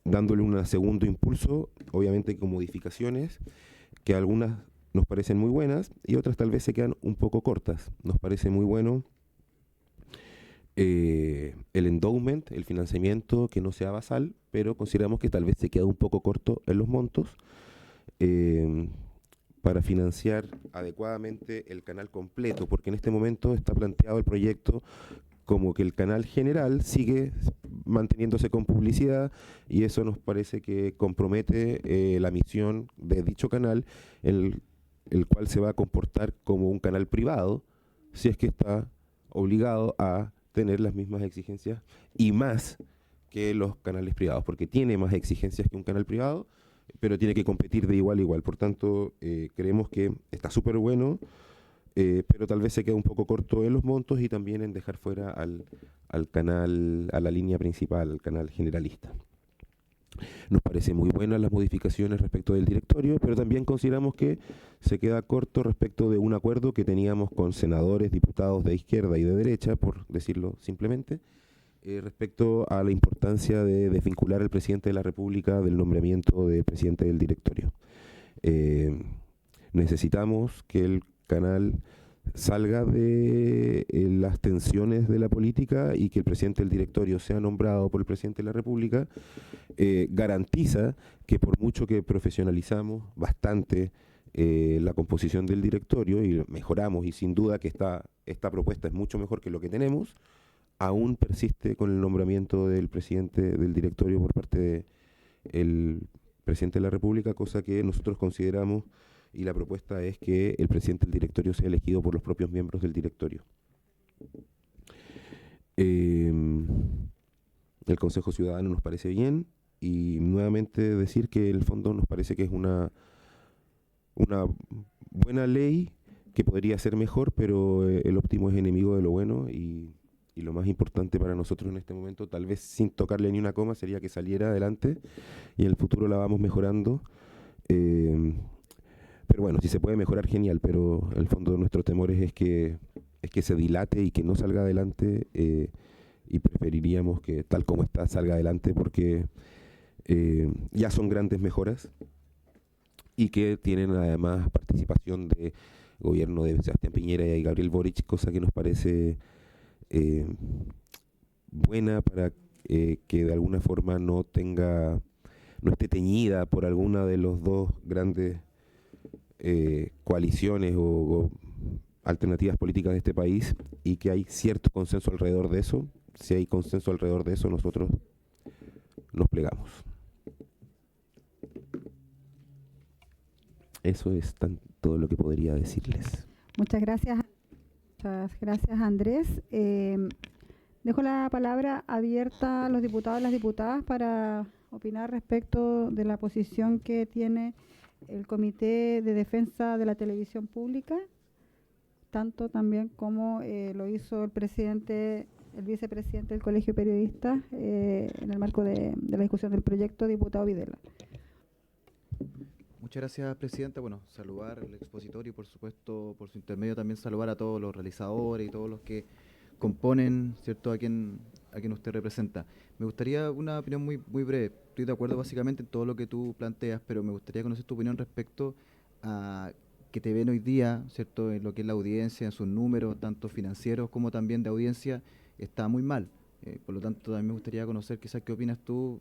dándole un segundo impulso, obviamente con modificaciones, que algunas nos parecen muy buenas y otras tal vez se quedan un poco cortas. Nos parece muy bueno el endowment, el financiamiento que no sea basal, pero consideramos que tal vez se queda un poco corto en los montos para financiar adecuadamente el canal completo, porque en este momento está planteado el proyecto como que el canal general sigue manteniéndose con publicidad, y eso nos parece que compromete la misión de dicho canal, el cual se va a comportar como un canal privado, si es que está obligado a tener las mismas exigencias y más que los canales privados, porque tiene más exigencias que un canal privado, pero tiene que competir de igual a igual. Por tanto, creemos que está súper bueno, pero tal vez se queda un poco corto en los montos y también en dejar fuera al canal, a la línea principal, al canal generalista. Nos parecen muy buenas las modificaciones respecto del directorio, pero también consideramos que se queda corto respecto de un acuerdo que teníamos con senadores, diputados de izquierda y de derecha, por decirlo simplemente, respecto a la importancia de desvincular al presidente de la República del nombramiento del presidente del directorio. Necesitamos que el canal salga de las tensiones de la política, y que el presidente del directorio sea nombrado por el presidente de la República. Garantiza que, por mucho que profesionalizamos bastante la composición del directorio y mejoramos, y sin duda que esta propuesta es mucho mejor que lo que tenemos, aún persiste con el nombramiento del presidente del directorio por parte del presidente de la República, cosa que nosotros consideramos, y la propuesta es que el presidente del directorio sea elegido por los propios miembros del directorio. El Consejo Ciudadano nos parece bien, y nuevamente decir que en el fondo nos parece que es una buena ley que podría ser mejor, pero el óptimo es enemigo de lo bueno, y lo más importante para nosotros en este momento, tal vez sin tocarle ni una coma, sería que saliera adelante, y en el futuro la vamos mejorando. Pero bueno, si se puede mejorar, genial, pero en el fondo nuestro temor es que se dilate y que no salga adelante, y preferiríamos que tal como está salga adelante, porque ya son grandes mejoras y que tienen además participación de gobierno de Sebastián Piñera y Gabriel Boric, cosa que nos parece buena para que de alguna forma no esté teñida por alguna de los dos grandes coaliciones o alternativas políticas de este país, y que hay cierto consenso alrededor de eso. Si hay consenso alrededor de eso, nosotros nos plegamos. Eso es todo lo que podría decirles.
Muchas gracias. Muchas gracias, Andrés. Dejo la palabra abierta a los diputados y las diputadas para opinar respecto de la posición que tiene el Comité de Defensa de la Televisión Pública, tanto también como lo hizo el vicepresidente del Colegio de Periodistas en el marco de la discusión del proyecto, diputado Videla.
Muchas gracias, Presidenta. Bueno, saludar al expositor y, por supuesto, por su intermedio también saludar a todos los realizadores y todos los que componen, ¿cierto?, a quien usted representa. Me gustaría una opinión muy breve. Estoy de acuerdo básicamente en todo lo que tú planteas, pero me gustaría conocer tu opinión respecto a que te ven hoy día, ¿cierto?, en lo que es la audiencia, en sus números, tanto financieros como también de audiencia, está muy mal. Por lo tanto, también me gustaría conocer quizás qué opinas tú,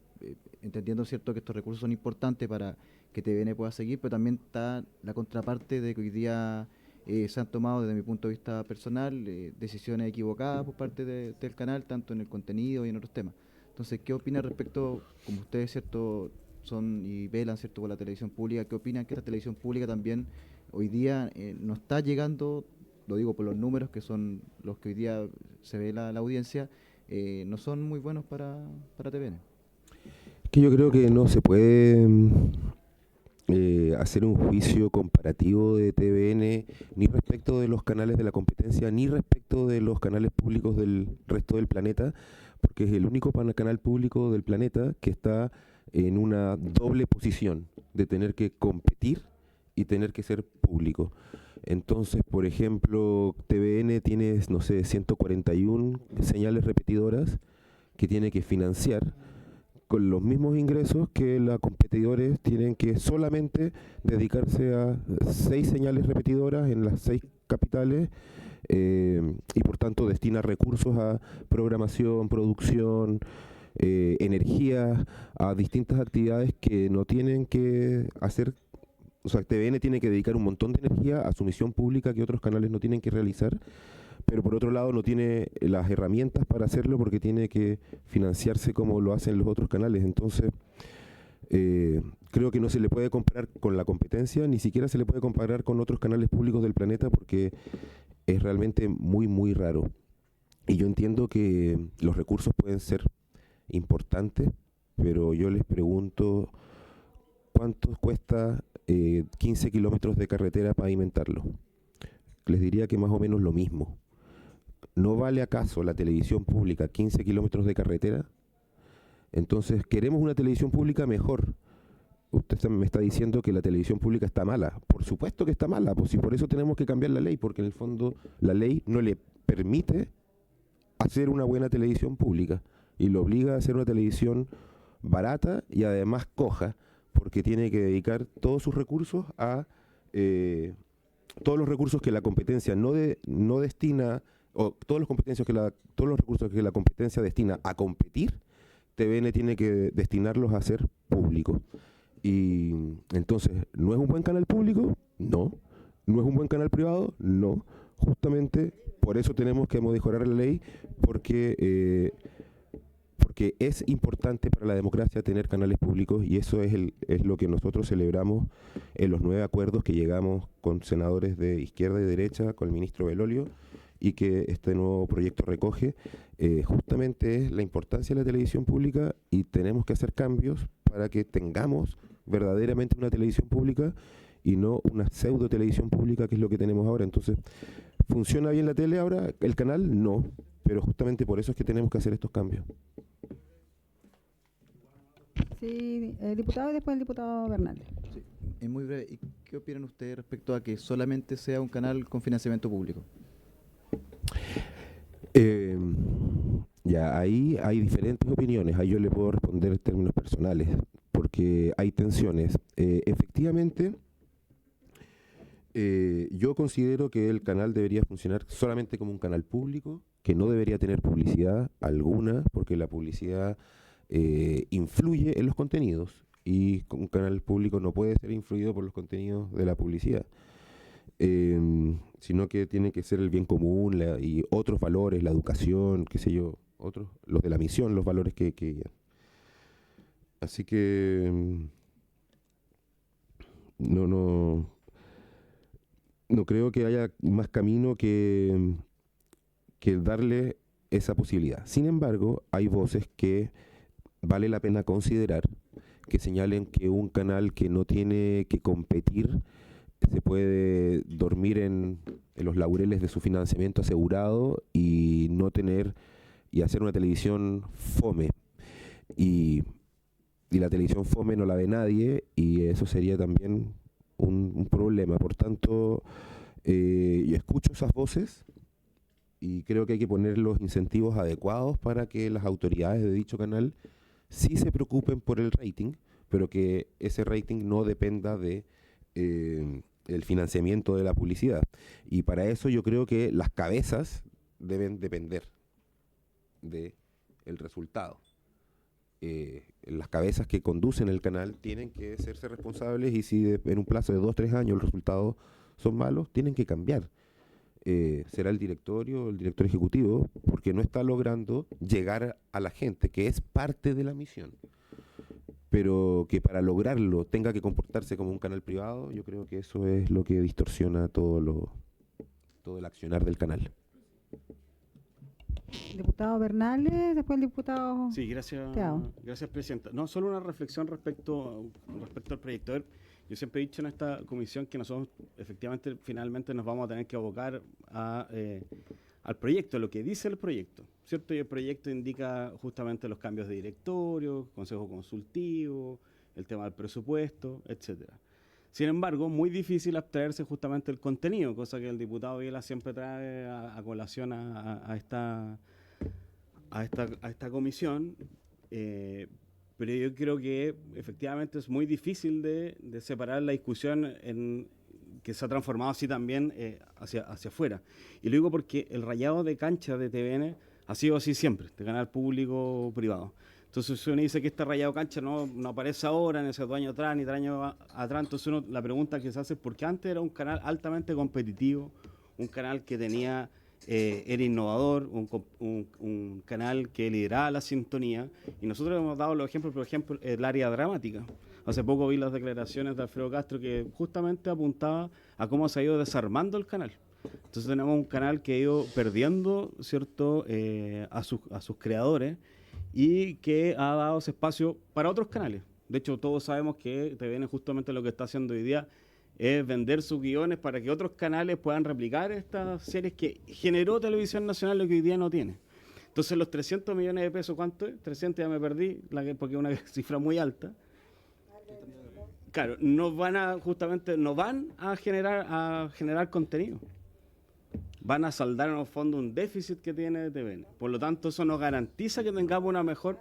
entendiendo, ¿cierto?, que estos recursos son importantes para que TVN pueda seguir, pero también está la contraparte de que hoy día se han tomado, desde mi punto de vista personal, decisiones equivocadas por parte del canal, tanto en el contenido y en otros temas. Entonces, ¿qué opinas respecto, como ustedes, ¿cierto?, son y velan, ¿cierto?, por la televisión pública? ¿Qué opinan que esta televisión pública también hoy día no está llegando, lo digo por los números que son los que hoy día se ve la audiencia, no son muy buenos para TVN?
Que yo creo que no se puede hacer un juicio comparativo de TVN ni respecto de los canales de la competencia, ni respecto de los canales públicos del resto del planeta, porque es el único canal público del planeta que está en una doble posición de tener que competir y tener que ser público. Entonces, por ejemplo, TVN tiene, no sé, 141 señales repetidoras que tiene que financiar con los mismos ingresos que los competidores tienen que solamente dedicarse a 6 señales repetidoras en las 6 capitales, y por tanto destina recursos a programación, producción, energía, a distintas actividades que no tienen que hacer. O sea, TVN tiene que dedicar un montón de energía a su misión pública que otros canales no tienen que realizar, pero por otro lado no tiene las herramientas para hacerlo porque tiene que financiarse como lo hacen los otros canales. Entonces, creo que no se le puede comparar con la competencia, ni siquiera se le puede comparar con otros canales públicos del planeta porque es realmente muy, muy raro. Y yo entiendo que los recursos pueden ser importantes, pero yo les pregunto, ¿cuánto cuesta 15 kilómetros de carretera pavimentarlo? Les diría que más o menos lo mismo. ¿No vale acaso la televisión pública 15 kilómetros de carretera? Entonces, queremos una televisión pública mejor. Usted me está diciendo que la televisión pública está mala. Por supuesto que está mala, pues si por eso tenemos que cambiar la ley, porque en el fondo la ley no le permite hacer una buena televisión pública y lo obliga a hacer una televisión barata y además coja, porque tiene que dedicar todos sus recursos a todos los recursos que la competencia no destina, o todos los recursos que la competencia destina a competir, TVN tiene que destinarlos a ser públicos. Y entonces, ¿no es un buen canal público? No. ¿No es un buen canal privado? No. Justamente por eso tenemos que mejorar la ley, porque es importante para la democracia tener canales públicos, y eso es lo que nosotros celebramos en los 9 acuerdos que llegamos con senadores de izquierda y derecha, con el ministro Belolio, y que este nuevo proyecto recoge. Justamente es la importancia de la televisión pública, y tenemos que hacer cambios para que tengamos verdaderamente una televisión pública y no una pseudo televisión pública, que es lo que tenemos ahora. Entonces, ¿funciona bien la tele ahora? ¿El canal? No, pero justamente por eso es que tenemos que hacer estos cambios.
Sí, el diputado y después el diputado Bernal.
Sí, es muy breve. ¿Y qué opinan ustedes respecto a que solamente sea un canal con financiamiento público?
Ya, ahí hay diferentes opiniones. Ahí yo le puedo responder en términos personales, porque hay tensiones. Efectivamente, yo considero que el canal debería funcionar solamente como un canal público, que no debería tener publicidad alguna, porque la publicidad influye en los contenidos, y un canal público no puede ser influido por los contenidos de la publicidad, sino que tiene que ser el bien común y otros valores, la educación, qué sé yo, otros, los de la misión, los valores que así que no creo que haya más camino que darle esa posibilidad. Sin embargo, hay voces que vale la pena considerar, que señalen que un canal que no tiene que competir se puede dormir en los laureles de su financiamiento asegurado y no tener, y hacer una televisión fome. Y la televisión fome no la ve nadie, y eso sería también un problema. Por tanto, yo escucho esas voces y creo que hay que poner los incentivos adecuados para que las autoridades de dicho canal sí se preocupen por el rating, pero que ese rating no dependa de el financiamiento de la publicidad. Y para eso yo creo que las cabezas deben depender del resultado. Las cabezas que conducen el canal tienen que hacerse responsables, y si en un plazo de 2-3 años los resultados son malos, tienen que cambiar. Será el directorio, el director ejecutivo, porque no está logrando llegar a la gente, que es parte de la misión, pero que para lograrlo tenga que comportarse como un canal privado. Yo creo que eso es lo que distorsiona todo el accionar del canal.
Diputado Bernales, después el diputado...
Sí, gracias,
Thiago.
gracias, presidenta. No, solo una reflexión respecto al proyecto. A ver, Yo siempre he dicho en esta comisión que nosotros efectivamente finalmente nos vamos a tener que abocar al proyecto, lo que dice el proyecto, ¿cierto? Y el proyecto indica justamente los cambios de directorio, consejo consultivo, el tema del presupuesto, etcétera. Sin embargo, muy difícil abstraerse justamente el contenido, cosa que el diputado Viela siempre trae a colación a esta comisión, pero yo creo que efectivamente es muy difícil de separar la discusión que se ha transformado así también hacia afuera. Y lo digo porque el rayado de cancha de TVN ha sido así siempre, de canal público-privado. Entonces si uno dice que este rayado cancha no aparece ahora, en ese 2 años atrás, ni 3 años atrás, entonces la pregunta que se hace es ¿por qué antes era un canal altamente competitivo, un canal que tenía, era innovador, un canal que lideraba la sintonía? Y nosotros hemos dado los ejemplos, por ejemplo, el área dramática. Hace poco vi las declaraciones de Alfredo Castro que justamente apuntaba a cómo se ha ido desarmando el canal. Entonces tenemos un canal que ha ido perdiendo, ¿cierto?, a sus creadores, y que ha dado ese espacio para otros canales. De hecho, todos sabemos que TVN justamente lo que está haciendo hoy día es vender sus guiones para que otros canales puedan replicar estas series que generó Televisión Nacional, lo que hoy día no tiene. Entonces, los 300 millones de pesos, ¿cuánto es? 300 ya me perdí, porque es una cifra muy alta. Claro, no van a generar contenido. Van a saldar en el fondo un déficit que tiene TVN. Por lo tanto, eso no garantiza que tengamos una mejor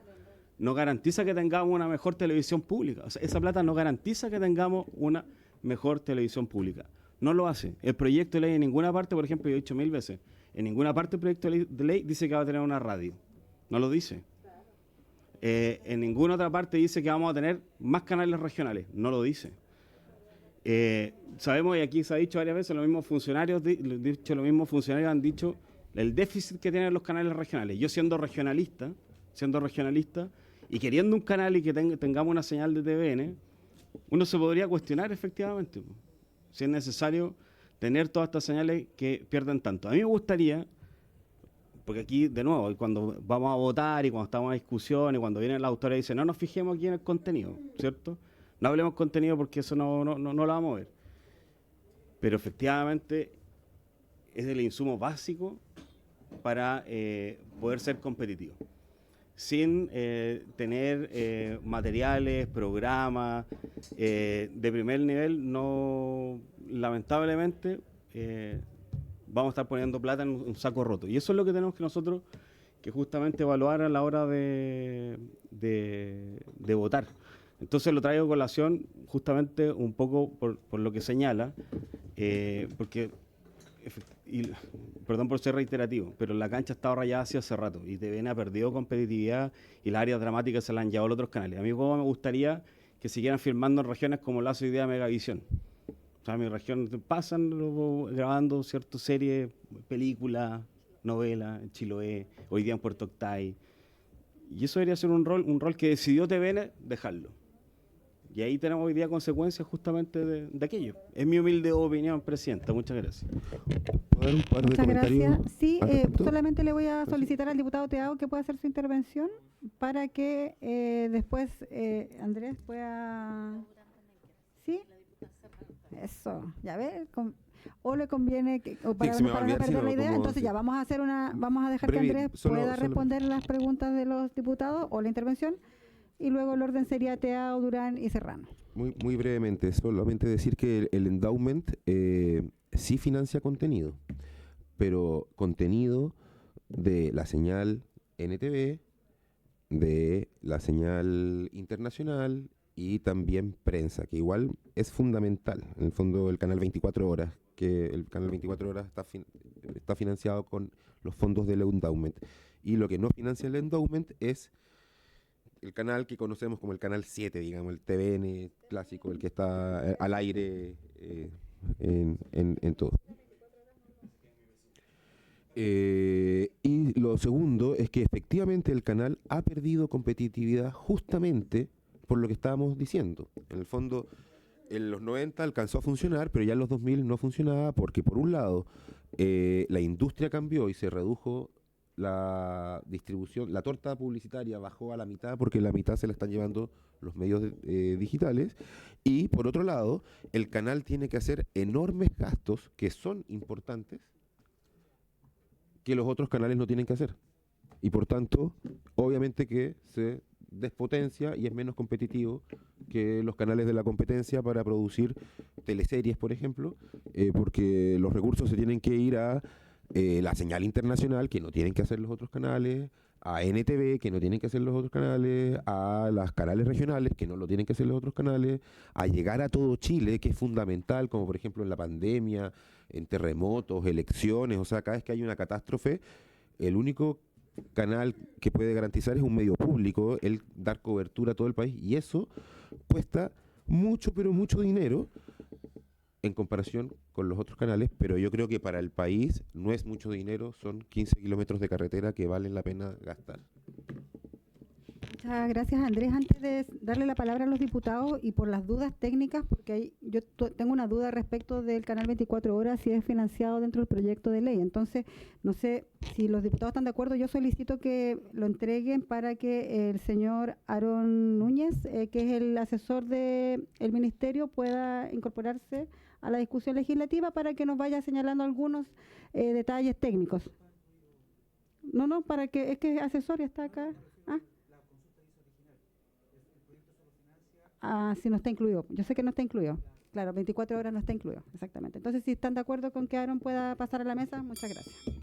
televisión pública. O sea, esa plata no garantiza que tengamos una mejor televisión pública. No lo hace. El proyecto de ley en ninguna parte, por ejemplo, yo he dicho 1000 veces, en ninguna parte del proyecto de ley dice que va a tener una radio. No lo dice. En ninguna otra parte dice que vamos a tener más canales regionales. No lo dice. Sabemos, y aquí se ha dicho varias veces, los mismos funcionarios han dicho el déficit que tienen los canales regionales. Yo siendo regionalista y queriendo un canal y que tengamos una señal de TVN, uno se podría cuestionar efectivamente si es necesario tener todas estas señales que pierden tanto. A mí me gustaría, porque aquí de nuevo, cuando vamos a votar y cuando estamos en discusión y cuando vienen las autores y dicen no nos fijemos aquí en el contenido, ¿cierto? No hablemos contenido porque eso no lo vamos a ver. Pero efectivamente es el insumo básico para poder ser competitivo. Sin tener materiales, programas de primer nivel, lamentablemente vamos a estar poniendo plata en un saco roto. Y eso es lo que tenemos que nosotros que justamente evaluar a la hora de votar. Entonces lo traigo a colación justamente un poco por lo que señala, porque, perdón por ser reiterativo, pero la cancha ha estado rayada hace rato y TVN ha perdido competitividad y las áreas dramáticas se la han llevado a los otros canales. A mí como me gustaría que siguieran filmando en regiones como la hace hoy día Megavisión. O sea, en mi región pasan grabando ciertas series, películas, novelas, en Chiloé, hoy día en Puerto Octay. Y eso debería ser un rol que decidió TVN dejarlo. Y ahí tenemos hoy día consecuencias justamente de aquello. Es mi humilde opinión, Presidenta. Muchas gracias.
¿Puedo dar un par de
Muchas
comentarios
gracias. Sí,
al respecto?
solamente le voy a solicitar al diputado Teao que pueda hacer su intervención para que después Andrés pueda... ¿Sí? Eso, ya ves. O le conviene o para,
se me va a
para no
olvidar, si
perder
no,
la idea.
como
Entonces ya vamos a dejar
Breve,
que Andrés pueda responder las preguntas de los diputados o la intervención, y luego el orden sería Teao, Durán y Serrano.
Muy brevemente, solamente decir que el endowment sí financia contenido, pero contenido de la señal NTV, de la señal internacional y también prensa, que igual es fundamental. En el fondo, el canal 24 horas, que el canal 24 horas está financiado con los fondos del endowment. Y lo que no financia el endowment es el canal que conocemos como el canal 7, digamos, el TVN clásico, el que está al aire en todo. Y lo segundo es que efectivamente el canal ha perdido competitividad justamente por lo que estábamos diciendo. En el fondo, en los 90 alcanzó a funcionar, pero ya en los 2000 no funcionaba porque, por un lado, la industria cambió y se redujo la distribución, la torta publicitaria bajó a la mitad porque la mitad se la están llevando los medios digitales, y por otro lado, el canal tiene que hacer enormes gastos que son importantes que los otros canales no tienen que hacer. Y por tanto, obviamente que se despotencia y es menos competitivo que los canales de la competencia para producir teleseries, por ejemplo, porque los recursos se tienen que ir a la señal internacional, que no tienen que hacer los otros canales, a NTV, que no tienen que hacer los otros canales, a los canales regionales, que no lo tienen que hacer los otros canales, a llegar a todo Chile, que es fundamental, como por ejemplo en la pandemia, en terremotos, elecciones, o sea, cada vez que hay una catástrofe, el único canal que puede garantizar es un medio público, el dar cobertura a todo el país, y eso cuesta mucho, pero mucho dinero en comparación con los otros canales, pero yo creo que para el país no es mucho dinero, son 15 kilómetros de carretera que valen la pena gastar.
Muchas gracias, Andrés. Antes de darle la palabra a los diputados y por las dudas técnicas, porque yo tengo una duda respecto del canal 24 horas, si es financiado dentro del proyecto de ley. Entonces, no sé si los diputados están de acuerdo. Yo solicito que lo entreguen para que el señor Aarón Núñez, que es el asesor del ministerio, pueda incorporarse a la discusión legislativa para que nos vaya señalando algunos detalles técnicos. No, para que, es que asesor está acá. Si no está incluido. Yo sé que no está incluido. Claro, 24 horas no está incluido, exactamente. Entonces, si están de acuerdo con que Aaron pueda pasar a la mesa, muchas gracias.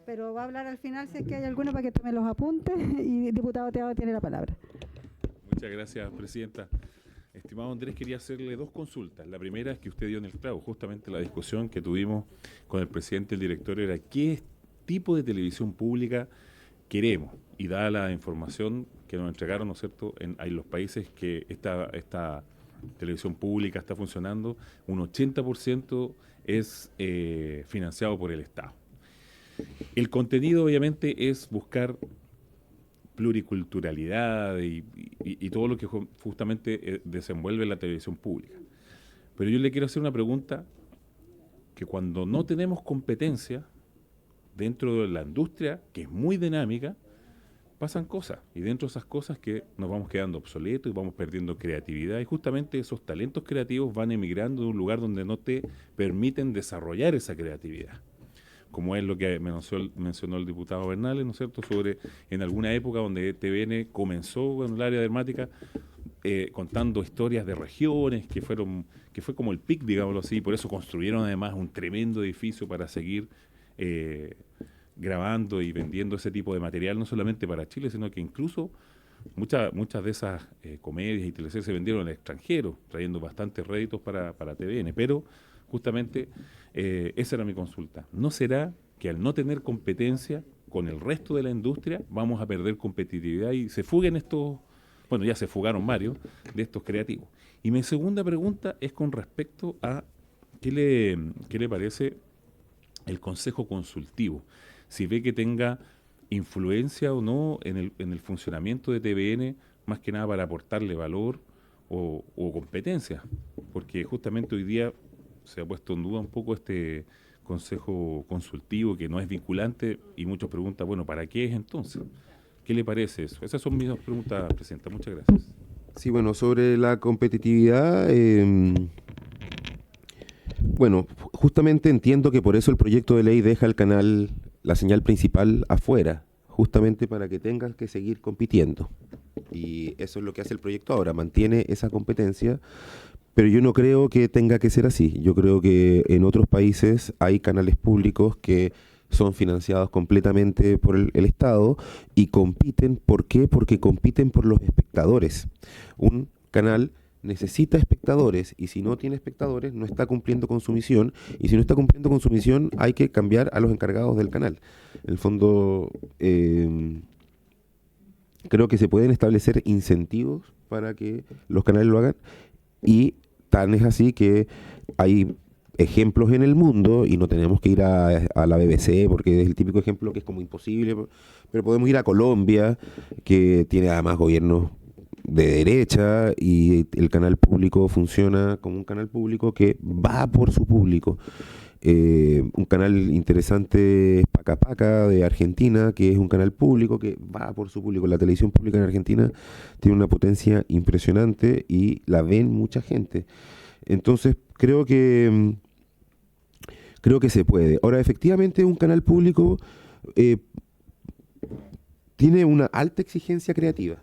Pero va a hablar al final si es que hay alguno para que tome los apuntes y el diputado Teado tiene la palabra.
Muchas gracias, Presidenta. Estimado Andrés, quería hacerle dos consultas. La primera es que usted dio en el clavo, justamente la discusión que tuvimos con el presidente y el director era qué tipo de televisión pública queremos. Y dada la información que nos entregaron, ¿no es cierto?, en los países que esta televisión pública está funcionando, un 80% es financiado por el Estado. El contenido, obviamente, es buscar pluriculturalidad y todo lo que justamente desenvuelve la televisión pública. Pero yo le quiero hacer una pregunta, que cuando no tenemos competencia dentro de la industria, que es muy dinámica, pasan cosas, y dentro de esas cosas que nos vamos quedando obsoletos y vamos perdiendo creatividad, y justamente esos talentos creativos van emigrando de un lugar donde no te permiten desarrollar esa creatividad, como es lo que mencionó el diputado Bernales, ¿no es cierto?, sobre en alguna época donde TVN comenzó en el área dramática contando historias de regiones, que fue como el pic, digámoslo así, por eso construyeron además un tremendo edificio para seguir grabando y vendiendo ese tipo de material, no solamente para Chile, sino que incluso muchas de esas comedias y teleseries se vendieron al extranjero, trayendo bastantes réditos para TVN, pero justamente esa era mi consulta. ¿No será que al no tener competencia con el resto de la industria vamos a perder competitividad y se fuguen estos, bueno, ya se fugaron varios de estos creativos? Y mi segunda pregunta es con respecto a qué le parece el Consejo Consultivo, si ve que tenga influencia o no en el funcionamiento de TVN, más que nada para aportarle valor o competencia, porque justamente hoy día se ha puesto en duda un poco este Consejo Consultivo, que no es vinculante, y muchos preguntan, bueno, ¿para qué es entonces? ¿Qué le parece eso? Esas son mis dos preguntas, Presidenta. Muchas gracias.
Sí, bueno, sobre la competitividad, bueno, justamente entiendo que por eso el proyecto de ley deja el canal, la señal principal afuera, justamente para que tengas que seguir compitiendo. Y eso es lo que hace el proyecto ahora, mantiene esa competencia, pero yo no creo que tenga que ser así. Yo creo que en otros países hay canales públicos que son financiados completamente por el Estado y compiten. ¿Por qué? Porque compiten por los espectadores. Un canal necesita espectadores, y si no tiene espectadores no está cumpliendo con su misión, y si no está cumpliendo con su misión hay que cambiar a los encargados del canal. En el fondo, creo que se pueden establecer incentivos para que los canales lo hagan, y tan es así que hay ejemplos en el mundo, y no tenemos que ir a la BBC porque es el típico ejemplo que es como imposible, pero podemos ir a Colombia, que tiene además gobiernos de derecha, y el canal público funciona como un canal público que va por su público. Un canal interesante es Paca Paca de Argentina, que es un canal público que va por su público. La televisión pública en Argentina tiene una potencia impresionante y la ven mucha gente. Entonces creo que se puede. Ahora, efectivamente, un canal público tiene una alta exigencia creativa,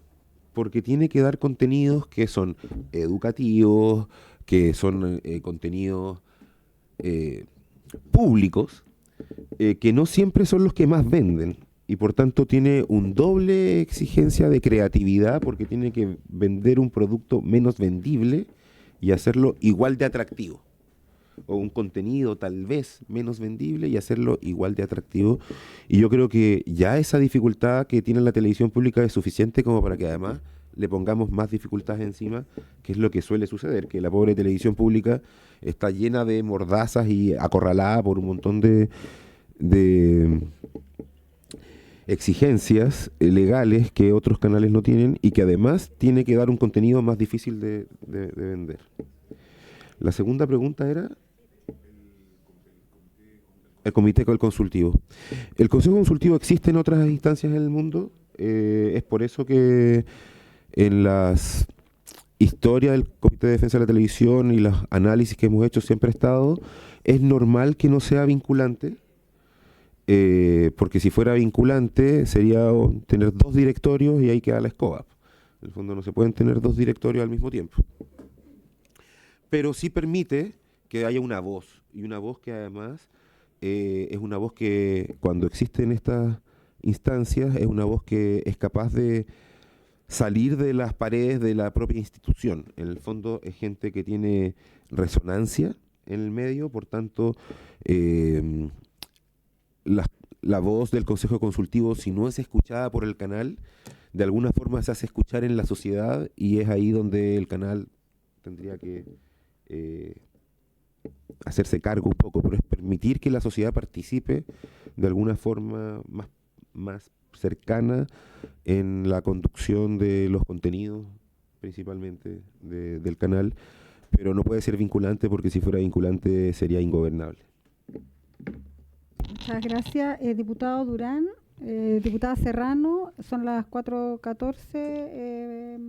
porque tiene que dar contenidos que son educativos, que son contenidos públicos, que no siempre son los que más venden, y por tanto tiene un doble exigencia de creatividad, porque tiene que vender un producto menos vendible y hacerlo igual de atractivo, o un contenido tal vez menos vendible y hacerlo igual de atractivo. Y yo creo que ya esa dificultad que tiene la televisión pública es suficiente como para que además le pongamos más dificultades encima, que es lo que suele suceder, que la pobre televisión pública está llena de mordazas y acorralada por un montón de exigencias legales que otros canales no tienen, y que además tiene que dar un contenido más difícil de vender. La segunda pregunta era el comité consultivo. El consejo consultivo existe en otras instancias en el mundo, es por eso que en las historias del Comité de Defensa de la Televisión y los análisis que hemos hecho siempre ha estado, es normal que no sea vinculante, porque si fuera vinculante sería tener 2 directorios y ahí queda la escoba. En el fondo no se pueden tener 2 directorios al mismo tiempo. Pero sí permite que haya una voz, y una voz que además es una voz que cuando existen estas instancias es una voz que es capaz de salir de las paredes de la propia institución. En el fondo es gente que tiene resonancia en el medio, por tanto la voz del Consejo Consultivo, si no es escuchada por el canal, de alguna forma se hace escuchar en la sociedad, y es ahí donde el canal tendría que hacerse cargo un poco, pero es permitir que la sociedad participe de alguna forma más cercana en la conducción de los contenidos, principalmente del canal, pero no puede ser vinculante, porque si fuera vinculante sería ingobernable.
Muchas gracias, diputado Durán. Diputada Serrano, son las 4:14,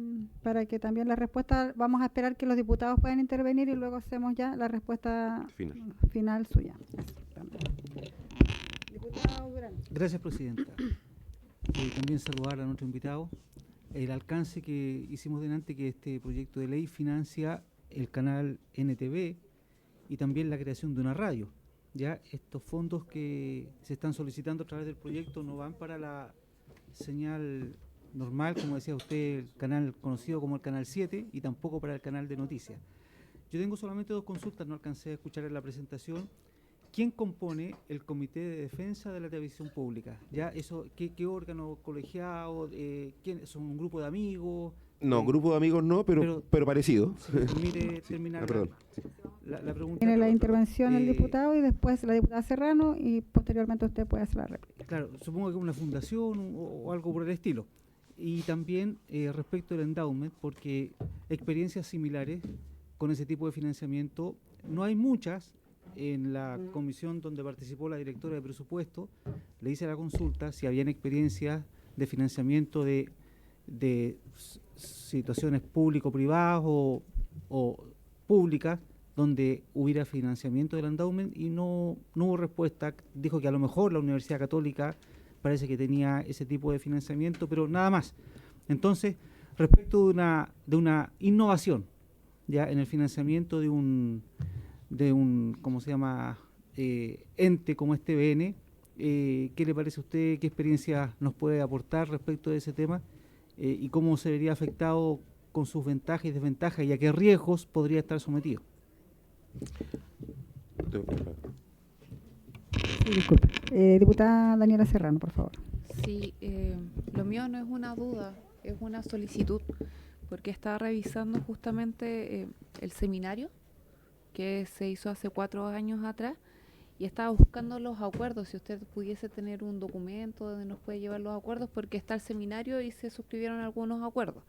para que también la respuesta, vamos a esperar que los diputados puedan intervenir y luego hacemos ya la respuesta final suya. Diputado Durán.
Gracias, presidenta. También saludar a nuestro invitado. El alcance que hicimos delante, que este proyecto de ley financia el canal NTV y también la creación de una radio. Ya estos fondos que se están solicitando a través del proyecto no van para la señal normal, como decía usted, el canal conocido como el Canal 7, y tampoco para el canal de noticias. Yo tengo solamente 2 consultas, no alcancé a escuchar en la presentación. ¿Quién compone el Comité de Defensa de la Televisión Pública? ¿Ya eso, qué órgano colegiado? ¿Quién, son un grupo de amigos?
No, grupo de amigos no, pero parecido.
Si me permite terminar la pregunta.
Tiene la intervención el diputado y después la diputada Serrano, y posteriormente usted puede hacer la réplica.
Claro, supongo que una fundación o algo por el estilo. Y también respecto del endowment, porque experiencias similares con ese tipo de financiamiento no hay muchas. En la comisión donde participó la directora de presupuesto, le hice la consulta si habían experiencias de financiamiento de situaciones público-privadas o públicas donde hubiera financiamiento del endowment, y no hubo respuesta. Dijo que a lo mejor la Universidad Católica parece que tenía ese tipo de financiamiento, pero nada más. Entonces, respecto de una innovación ya en el financiamiento de un ¿cómo se llama? Ente como este TVN, ¿qué le parece a usted? ¿Qué experiencia nos puede aportar respecto de ese tema? ¿Y cómo se vería afectado con sus ventajas y desventajas, y a qué riesgos podría estar sometido?
Sí, disculpe. Diputada Daniela Serrano, por favor.
Sí, lo mío no es una duda, es una solicitud, porque estaba revisando justamente el seminario que se hizo hace 4 años atrás, y estaba buscando los acuerdos, si usted pudiese tener un documento donde nos puede llevar los acuerdos, porque está el seminario y se suscribieron algunos acuerdos.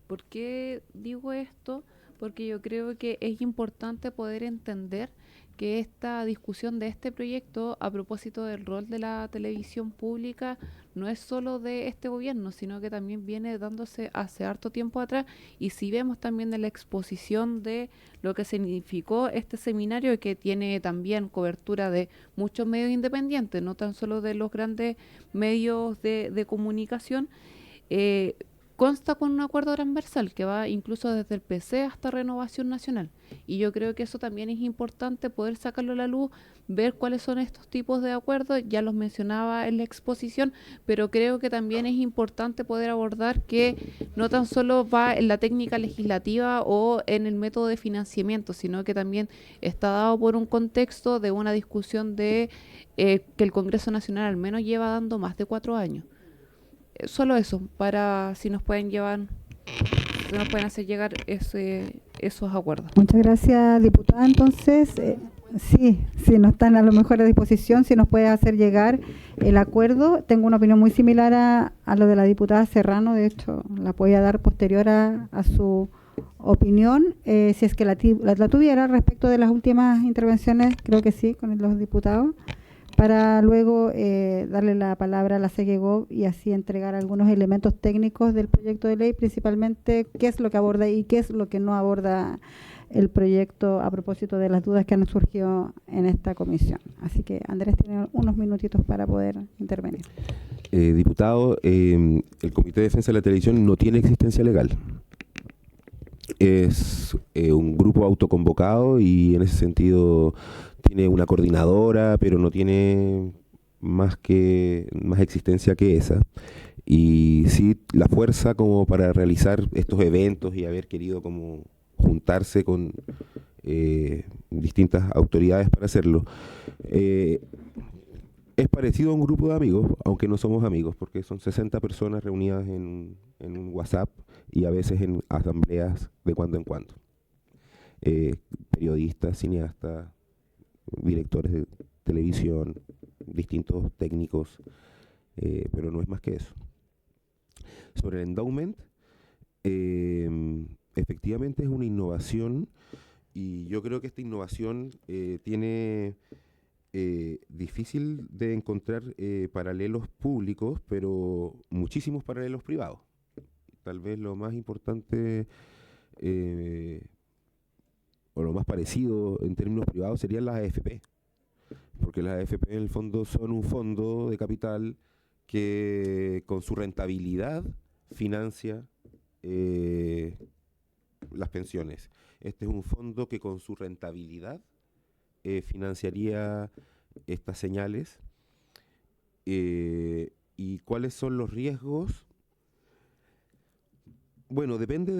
¿Por qué digo esto? Porque yo creo que es importante poder entender que esta discusión de este proyecto a propósito del rol de la televisión pública no es solo de este gobierno, sino que también viene dándose hace harto tiempo atrás, y si vemos también en la exposición de lo que significó este seminario, que tiene también cobertura de muchos medios independientes, no tan solo de los grandes medios de comunicación, consta con un acuerdo transversal que va incluso desde el PC hasta Renovación Nacional. Y yo creo que eso también es importante poder sacarlo a la luz, ver cuáles son estos tipos de acuerdos, ya los mencionaba en la exposición, pero creo que también es importante poder abordar que no tan solo va en la técnica legislativa o en el método de financiamiento, sino que también está dado por un contexto de una discusión de que el Congreso Nacional al menos lleva dando más de 4 años. Solo eso, para si nos pueden hacer llegar esos acuerdos.
Muchas gracias, diputada. Entonces, sí, no están a lo mejor a disposición, si nos puede hacer llegar el acuerdo. Tengo una opinión muy similar a lo de la diputada Serrano, de hecho, la voy a dar posterior a su opinión, si es que la tuviera respecto de las últimas intervenciones, creo que sí, con los diputados, para luego darle la palabra a la CGGOV y así entregar algunos elementos técnicos del proyecto de ley, principalmente qué es lo que aborda y qué es lo que no aborda el proyecto a propósito de las dudas que han surgido en esta comisión. Así que Andrés tiene unos minutitos para poder intervenir.
Diputado, el Comité de Defensa de la Televisión no tiene existencia legal. Es un grupo autoconvocado y en ese sentido tiene una coordinadora, pero no tiene más existencia que esa. Y sí, la fuerza como para realizar estos eventos y haber querido como juntarse con distintas autoridades para hacerlo. Es parecido a un grupo de amigos, aunque no somos amigos, porque son 60 personas reunidas en un WhatsApp y a veces en asambleas de cuando en cuando. Periodistas, cineastas, directores de televisión, distintos técnicos, pero no es más que eso. Sobre el endowment, efectivamente es una innovación y yo creo que esta innovación tiene difícil de encontrar paralelos públicos, pero muchísimos paralelos privados. Tal vez lo más importante o lo más parecido en términos privados serían las AFP, porque las AFP en el fondo son un fondo de capital que con su rentabilidad financia las pensiones. Este es un fondo que con su rentabilidad financiaría estas señales. ¿Y cuáles son los riesgos? Bueno, depende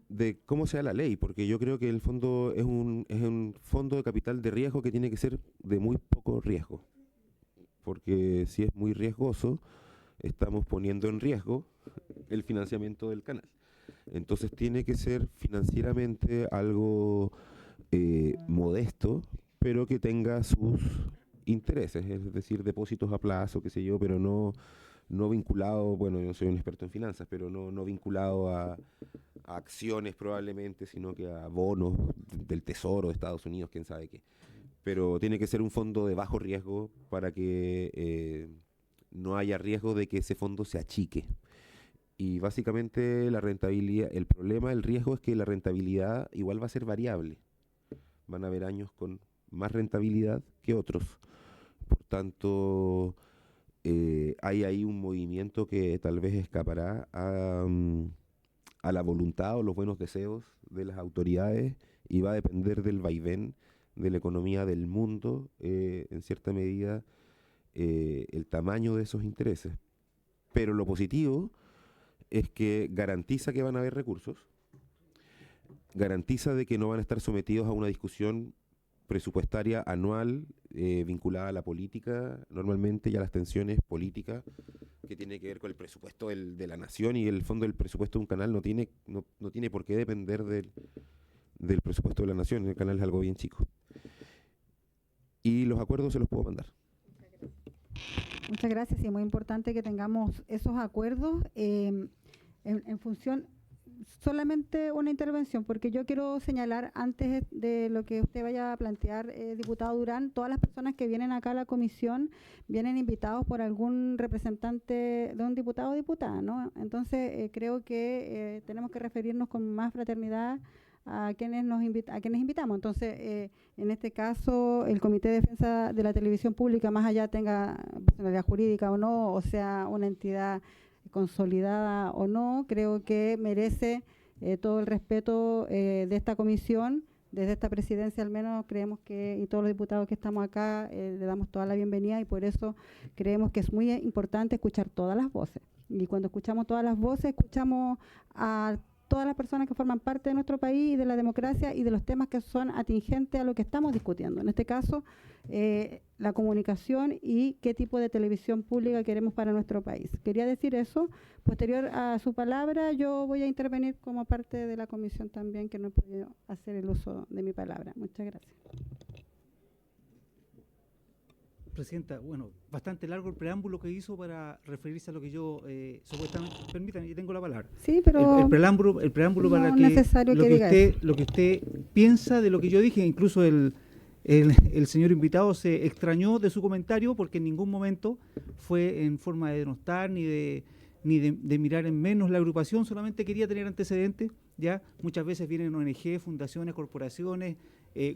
de cómo sea la ley, porque yo creo que el fondo es un fondo de capital de riesgo que tiene que ser de muy poco riesgo, porque si es muy riesgoso, estamos poniendo en riesgo el financiamiento del canal. Entonces tiene que ser financieramente algo modesto, pero que tenga sus intereses, es decir, depósitos a plazo, qué sé yo, pero no vinculado, bueno, yo soy un experto en finanzas, pero no vinculado a acciones probablemente, sino que a bonos del Tesoro de Estados Unidos, quién sabe qué. Pero tiene que ser un fondo de bajo riesgo para que no haya riesgo de que ese fondo se achique. Y básicamente la rentabilidad, el problema, el riesgo es que la rentabilidad igual va a ser variable. Van a haber años con más rentabilidad que otros. Por tanto, hay ahí un movimiento que tal vez escapará a la voluntad o los buenos deseos de las autoridades y va a depender del vaivén de la economía del mundo, en cierta medida, el tamaño de esos intereses. Pero lo positivo es que garantiza que van a haber recursos, garantiza de que no van a estar sometidos a una discusión presupuestaria anual vinculada a la política normalmente y a las tensiones políticas que tiene que ver con el presupuesto de la nación, y el fondo del presupuesto de un canal no tiene por qué depender del presupuesto de la nación. El canal es algo bien chico. Y los acuerdos se los puedo mandar.
Muchas gracias, y es muy importante que tengamos esos acuerdos en función, solamente una intervención, porque yo quiero señalar, antes de lo que usted vaya a plantear, diputado Durán, todas las personas que vienen acá a la comisión vienen invitados por algún representante de un diputado o diputada, ¿no? Entonces, creo que tenemos que referirnos con más fraternidad a quienes invitamos. Entonces, en este caso, el Comité de Defensa de la Televisión Pública, más allá tenga personalidad jurídica o no, o sea, una entidad consolidada o no, creo que merece todo el respeto de esta comisión. Desde esta presidencia al menos creemos que, y todos los diputados que estamos acá, le damos toda la bienvenida, y por eso creemos que es muy importante escuchar todas las voces. Y cuando escuchamos todas las voces, escuchamos a todas las personas que forman parte de nuestro país y de la democracia y de los temas que son atingentes a lo que estamos discutiendo. En este caso, la comunicación y qué tipo de televisión pública queremos para nuestro país. Quería decir eso. Posterior a su palabra, yo voy a intervenir como parte de la comisión también, que no he podido hacer el uso de mi palabra. Muchas gracias.
Presidenta, bueno, bastante largo el preámbulo que hizo para referirse a lo que yo supuestamente... Permítanme, yo tengo la palabra.
Sí, pero...
El preámbulo
no
para
es necesario que diga eso.
lo que usted piensa de lo que yo dije. Incluso el señor invitado se extrañó de su comentario, porque en ningún momento fue en forma de denostar ni de mirar en menos la agrupación. Solamente quería tener antecedentes. Ya muchas veces vienen ONG, fundaciones, corporaciones,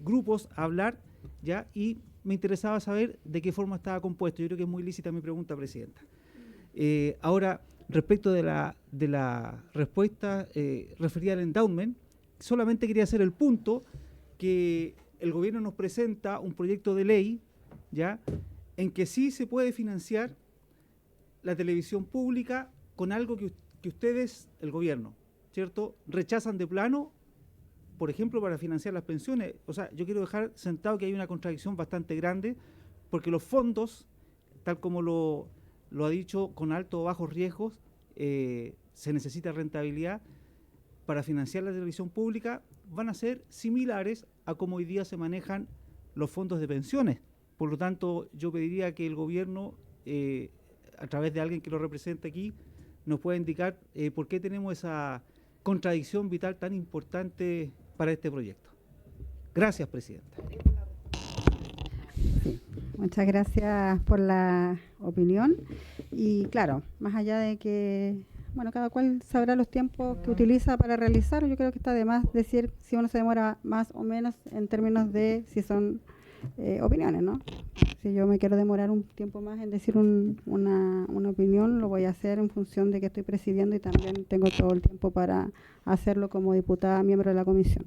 grupos a hablar, ya, y me interesaba saber de qué forma estaba compuesto. Yo creo que es muy lícita mi pregunta, presidenta. Ahora, respecto de la respuesta referida al endowment, solamente quería hacer el punto que el gobierno nos presenta un proyecto de ley, ya, en que sí se puede financiar la televisión pública con algo que ustedes, el gobierno, ¿cierto?, rechazan de plano, por ejemplo, para financiar las pensiones. O sea, yo quiero dejar sentado que hay una contradicción bastante grande, porque los fondos, tal como lo ha dicho, con altos o bajos riesgos, se necesita rentabilidad para financiar la televisión pública, van a ser similares a como hoy día se manejan los fondos de pensiones. Por lo tanto, yo pediría que el gobierno, a través de alguien que lo represente aquí, nos pueda indicar por qué tenemos esa contradicción vital tan importante para este proyecto. Gracias, presidenta.
Sí, muchas gracias por la opinión. Y claro, más allá de que, bueno, cada cual sabrá los tiempos que utiliza para realizar, yo creo que está de más decir si uno se demora más o menos en términos de si son opiniones, ¿no? Si yo me quiero demorar un tiempo más en decir una opinión, lo voy a hacer en función de que estoy presidiendo y también tengo todo el tiempo para hacerlo como diputada, miembro de la comisión.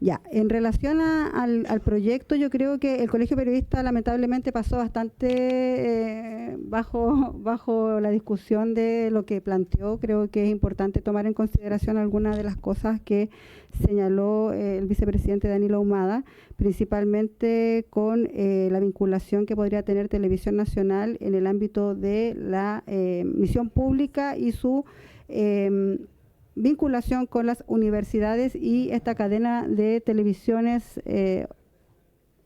Ya, en relación al proyecto, yo creo que el Colegio Periodista lamentablemente pasó bastante bajo la discusión de lo que planteó. Creo que es importante tomar en consideración algunas de las cosas que señaló el vicepresidente Danilo Ahumada, principalmente con la vinculación que podría tener Televisión Nacional en el ámbito de la misión pública y su vinculación con las universidades y esta cadena de televisiones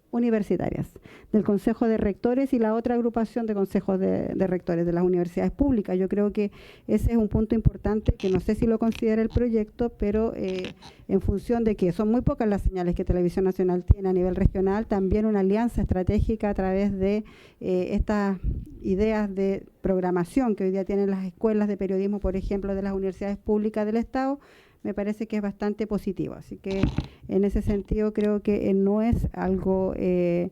universitarias, del Consejo de Rectores y la otra agrupación de consejos de rectores de las universidades públicas. Yo creo que ese es un punto importante que no sé si lo considera el proyecto, pero en función de que son muy pocas las señales que Televisión Nacional tiene a nivel regional, también una alianza estratégica a través de estas ideas de programación que hoy día tienen las escuelas de periodismo, por ejemplo, de las universidades públicas del Estado, me parece que es bastante positivo. Así que en ese sentido creo que no es algo que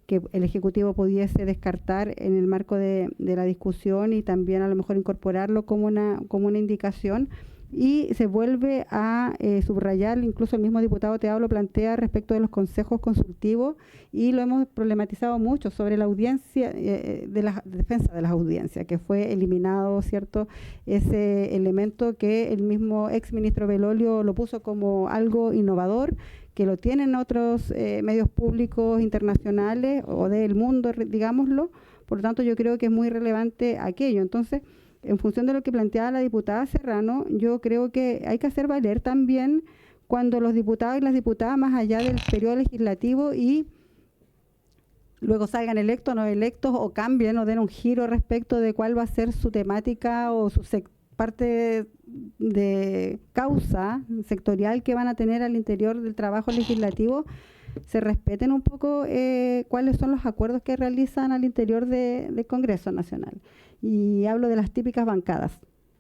el Ejecutivo pudiese descartar en el marco de la discusión y también a lo mejor incorporarlo como una indicación. Y se vuelve a subrayar, incluso el mismo diputado Teao lo plantea respecto de los consejos consultivos, y lo hemos problematizado mucho sobre la audiencia, de la defensa de las audiencias, que fue eliminado, ¿cierto?, ese elemento que el mismo ex ministro Belolio lo puso como algo innovador, que lo tienen otros medios públicos internacionales o del mundo, digámoslo. Por lo tanto, yo creo que es muy relevante aquello. Entonces, en función de lo que planteaba la diputada Serrano, yo creo que hay que hacer valer también cuando los diputados y las diputadas, más allá del periodo legislativo y luego salgan electos o no electos, o cambien o den un giro respecto de cuál va a ser su temática o su parte de causa sectorial que van a tener al interior del trabajo legislativo, se respeten un poco cuáles son los acuerdos que realizan al interior del Congreso Nacional. Y hablo de las típicas bancadas,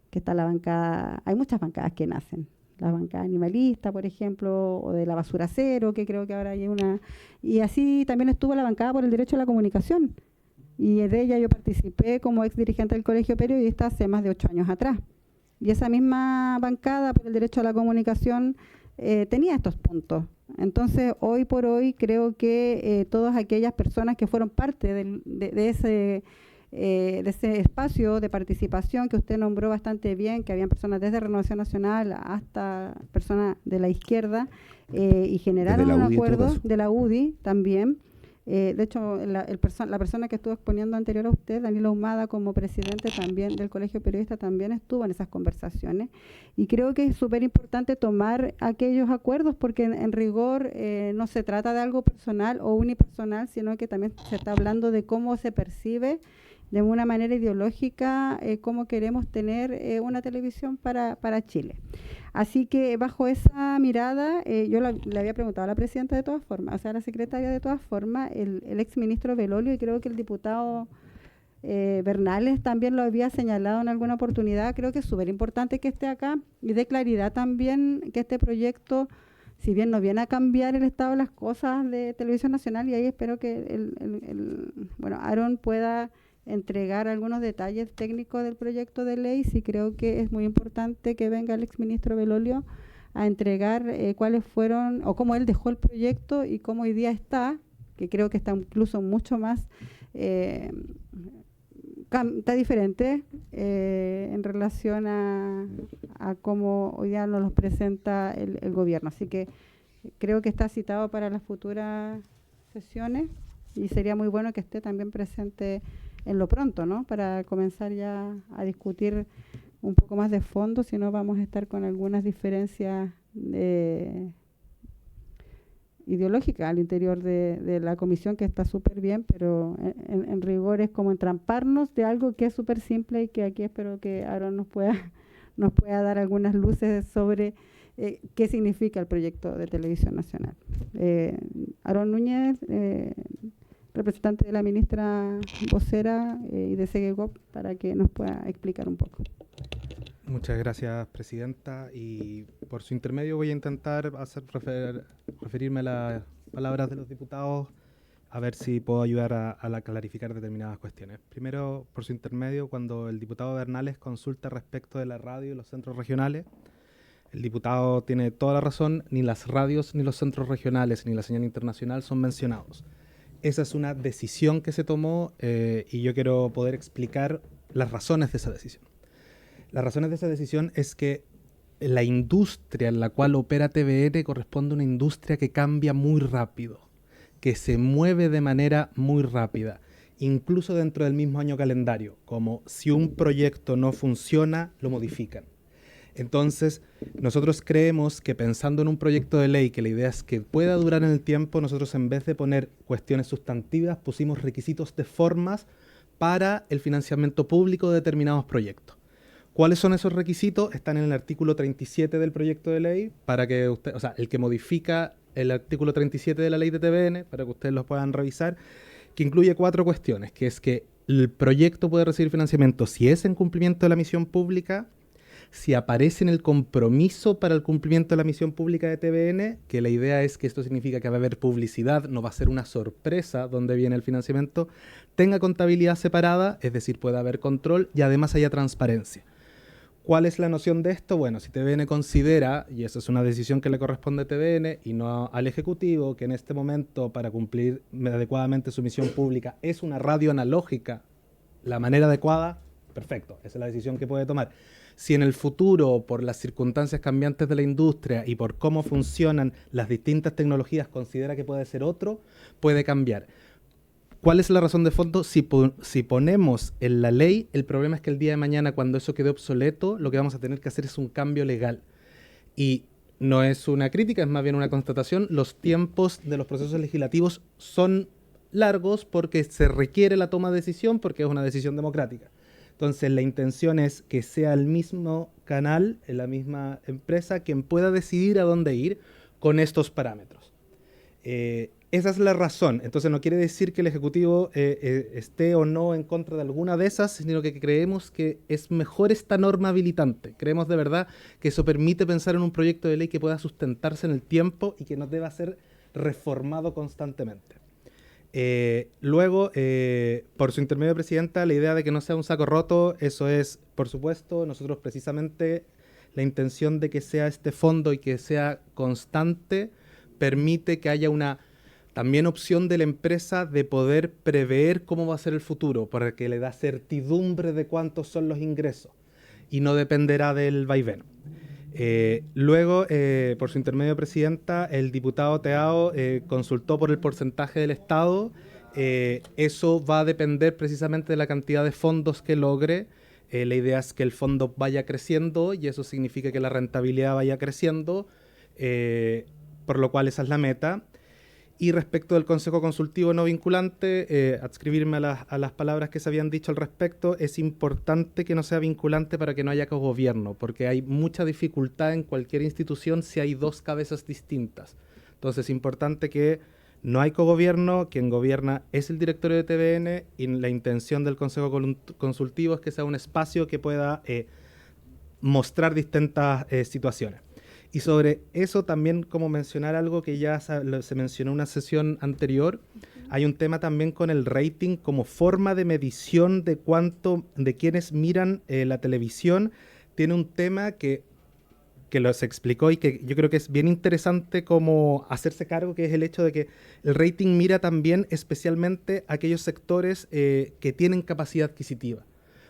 que está la bancada, hay muchas bancadas que nacen, la bancada animalista, por ejemplo, o de la basura cero, que creo que ahora hay una, y así también estuvo la bancada por el derecho a la comunicación, y de ella yo participé como ex dirigente del Colegio Periodista hace más de 8 años atrás. Y esa misma bancada por el derecho a la comunicación tenía estos puntos. Entonces, hoy por hoy, creo que todas aquellas personas que fueron parte de ese espacio de participación que usted nombró bastante bien, que habían personas desde Renovación Nacional hasta personas de la izquierda, y generaron un acuerdo de la UDI también. De hecho, la persona que estuvo exponiendo anterior a usted, Danilo Ahumada, como presidente también del Colegio Periodista, también estuvo en esas conversaciones. Y creo que es súper importante tomar aquellos acuerdos porque en rigor no se trata de algo personal o unipersonal, sino que también se está hablando de cómo se percibe de una manera ideológica cómo queremos tener una televisión para Chile. Así que bajo esa mirada, yo le había preguntado a la presidenta de todas formas, o sea, a la secretaria de todas formas, el exministro Belolio, y creo que el diputado Bernales también lo había señalado en alguna oportunidad. Creo que es súper importante que esté acá y dé claridad también que este proyecto, si bien no viene a cambiar el estado de las cosas de Televisión Nacional, y ahí espero que Aaron pueda entregar algunos detalles técnicos del proyecto de ley. Sí, creo que es muy importante que venga el exministro Belolio a entregar cuáles fueron, o cómo él dejó el proyecto y cómo hoy día está, que creo que está incluso mucho más, está diferente en relación a cómo hoy día nos los presenta el gobierno. Así que creo que está citado para las futuras sesiones y sería muy bueno que esté también presente en lo pronto, ¿no? Para comenzar ya a discutir un poco más de fondo, si no vamos a estar con algunas diferencias ideológicas al interior de la comisión, que está súper bien, pero en rigor es como entramparnos de algo que es súper simple y que aquí espero que Aaron nos pueda dar algunas luces sobre qué significa el proyecto de Televisión Nacional. Aaron Núñez, representante de la ministra vocera y de Segegop, para que nos pueda explicar un poco.
Muchas gracias, presidenta, y por su intermedio voy a intentar referirme a las palabras de los diputados, a ver si puedo ayudar a clarificar determinadas cuestiones. Primero, por su intermedio, cuando el diputado Bernales consulta respecto de la radio y los centros regionales, el diputado tiene toda la razón, ni las radios, ni los centros regionales, ni la señal internacional son mencionados. Esa es una decisión que se tomó y yo quiero poder explicar las razones de esa decisión. Las razones de esa decisión es que la industria en la cual opera TVN corresponde a una industria que cambia muy rápido, que se mueve de manera muy rápida, incluso dentro del mismo año calendario, como si un proyecto no funciona, lo modifican. Entonces, nosotros creemos que pensando en un proyecto de ley, que la idea es que pueda durar en el tiempo, nosotros en vez de poner cuestiones sustantivas, pusimos requisitos de formas para el financiamiento público de determinados proyectos. ¿Cuáles son esos requisitos? Están en el artículo 37 del proyecto de ley, para que usted, o sea, el que modifica el artículo 37 de la ley de TVN, para que ustedes los puedan revisar, que incluye 4 cuestiones, que es que el proyecto puede recibir financiamiento si es en cumplimiento de la misión pública, si aparece en el compromiso para el cumplimiento de la misión pública de TVN, que la idea es que esto significa que va a haber publicidad, no va a ser una sorpresa donde viene el financiamiento, tenga contabilidad separada, es decir, pueda haber control y además haya transparencia. ¿Cuál es la noción de esto? Bueno, si TVN considera, y esa es una decisión que le corresponde a TVN y no al Ejecutivo, que en este momento para cumplir adecuadamente su misión pública es una radio analógica la manera adecuada, perfecto, esa es la decisión que puede tomar. Si en el futuro, por las circunstancias cambiantes de la industria y por cómo funcionan las distintas tecnologías, considera que puede ser otro, puede cambiar. ¿Cuál es la razón de fondo? Si ponemos en la ley, el problema es que el día de mañana, cuando eso quede obsoleto, lo que vamos a tener que hacer es un cambio legal. Y no es una crítica, es más bien una constatación. Los tiempos de los procesos legislativos son largos porque se requiere la toma de decisión, porque es una decisión democrática. Entonces, la intención es que sea el mismo canal, la misma empresa, quien pueda decidir a dónde ir con estos parámetros. Esa es la razón. Entonces, no quiere decir que el Ejecutivo esté o no en contra de alguna de esas, sino que creemos que es mejor esta norma habilitante. Creemos de verdad que eso permite pensar en un proyecto de ley que pueda sustentarse en el tiempo y que no deba ser reformado constantemente. Luego, por su intermedio, Presidenta, la idea de que no sea un saco roto, eso es, por supuesto, nosotros precisamente la intención de que sea este fondo y que sea constante permite que haya una también opción de la empresa de poder prever cómo va a ser el futuro, para que le da certidumbre de cuántos son los ingresos y no dependerá del vaivén. Luego, por su intermedio, Presidenta, el diputado Teao consultó por el porcentaje del Estado. Eso va a depender precisamente de la cantidad de fondos que logre. La idea es que el fondo vaya creciendo y eso significa que la rentabilidad vaya creciendo, por lo cual esa es la meta. Y respecto del Consejo Consultivo no vinculante, adscribirme a las palabras que se habían dicho al respecto, es importante que no sea vinculante para que no haya cogobierno, porque hay mucha dificultad en cualquier institución si hay dos cabezas distintas. Entonces es importante que no hay cogobierno, quien gobierna es el directorio de TVN y la intención del Consejo Consultivo es que sea un espacio que pueda mostrar distintas situaciones. Y sobre eso también, como mencionar algo que ya se mencionó en una sesión anterior, hay un tema también con el rating como forma de medición de quienes miran la televisión. Tiene un tema que los explicó y que yo creo que es bien interesante como hacerse cargo, que es el hecho de que el rating mira también especialmente a aquellos sectores que tienen capacidad adquisitiva.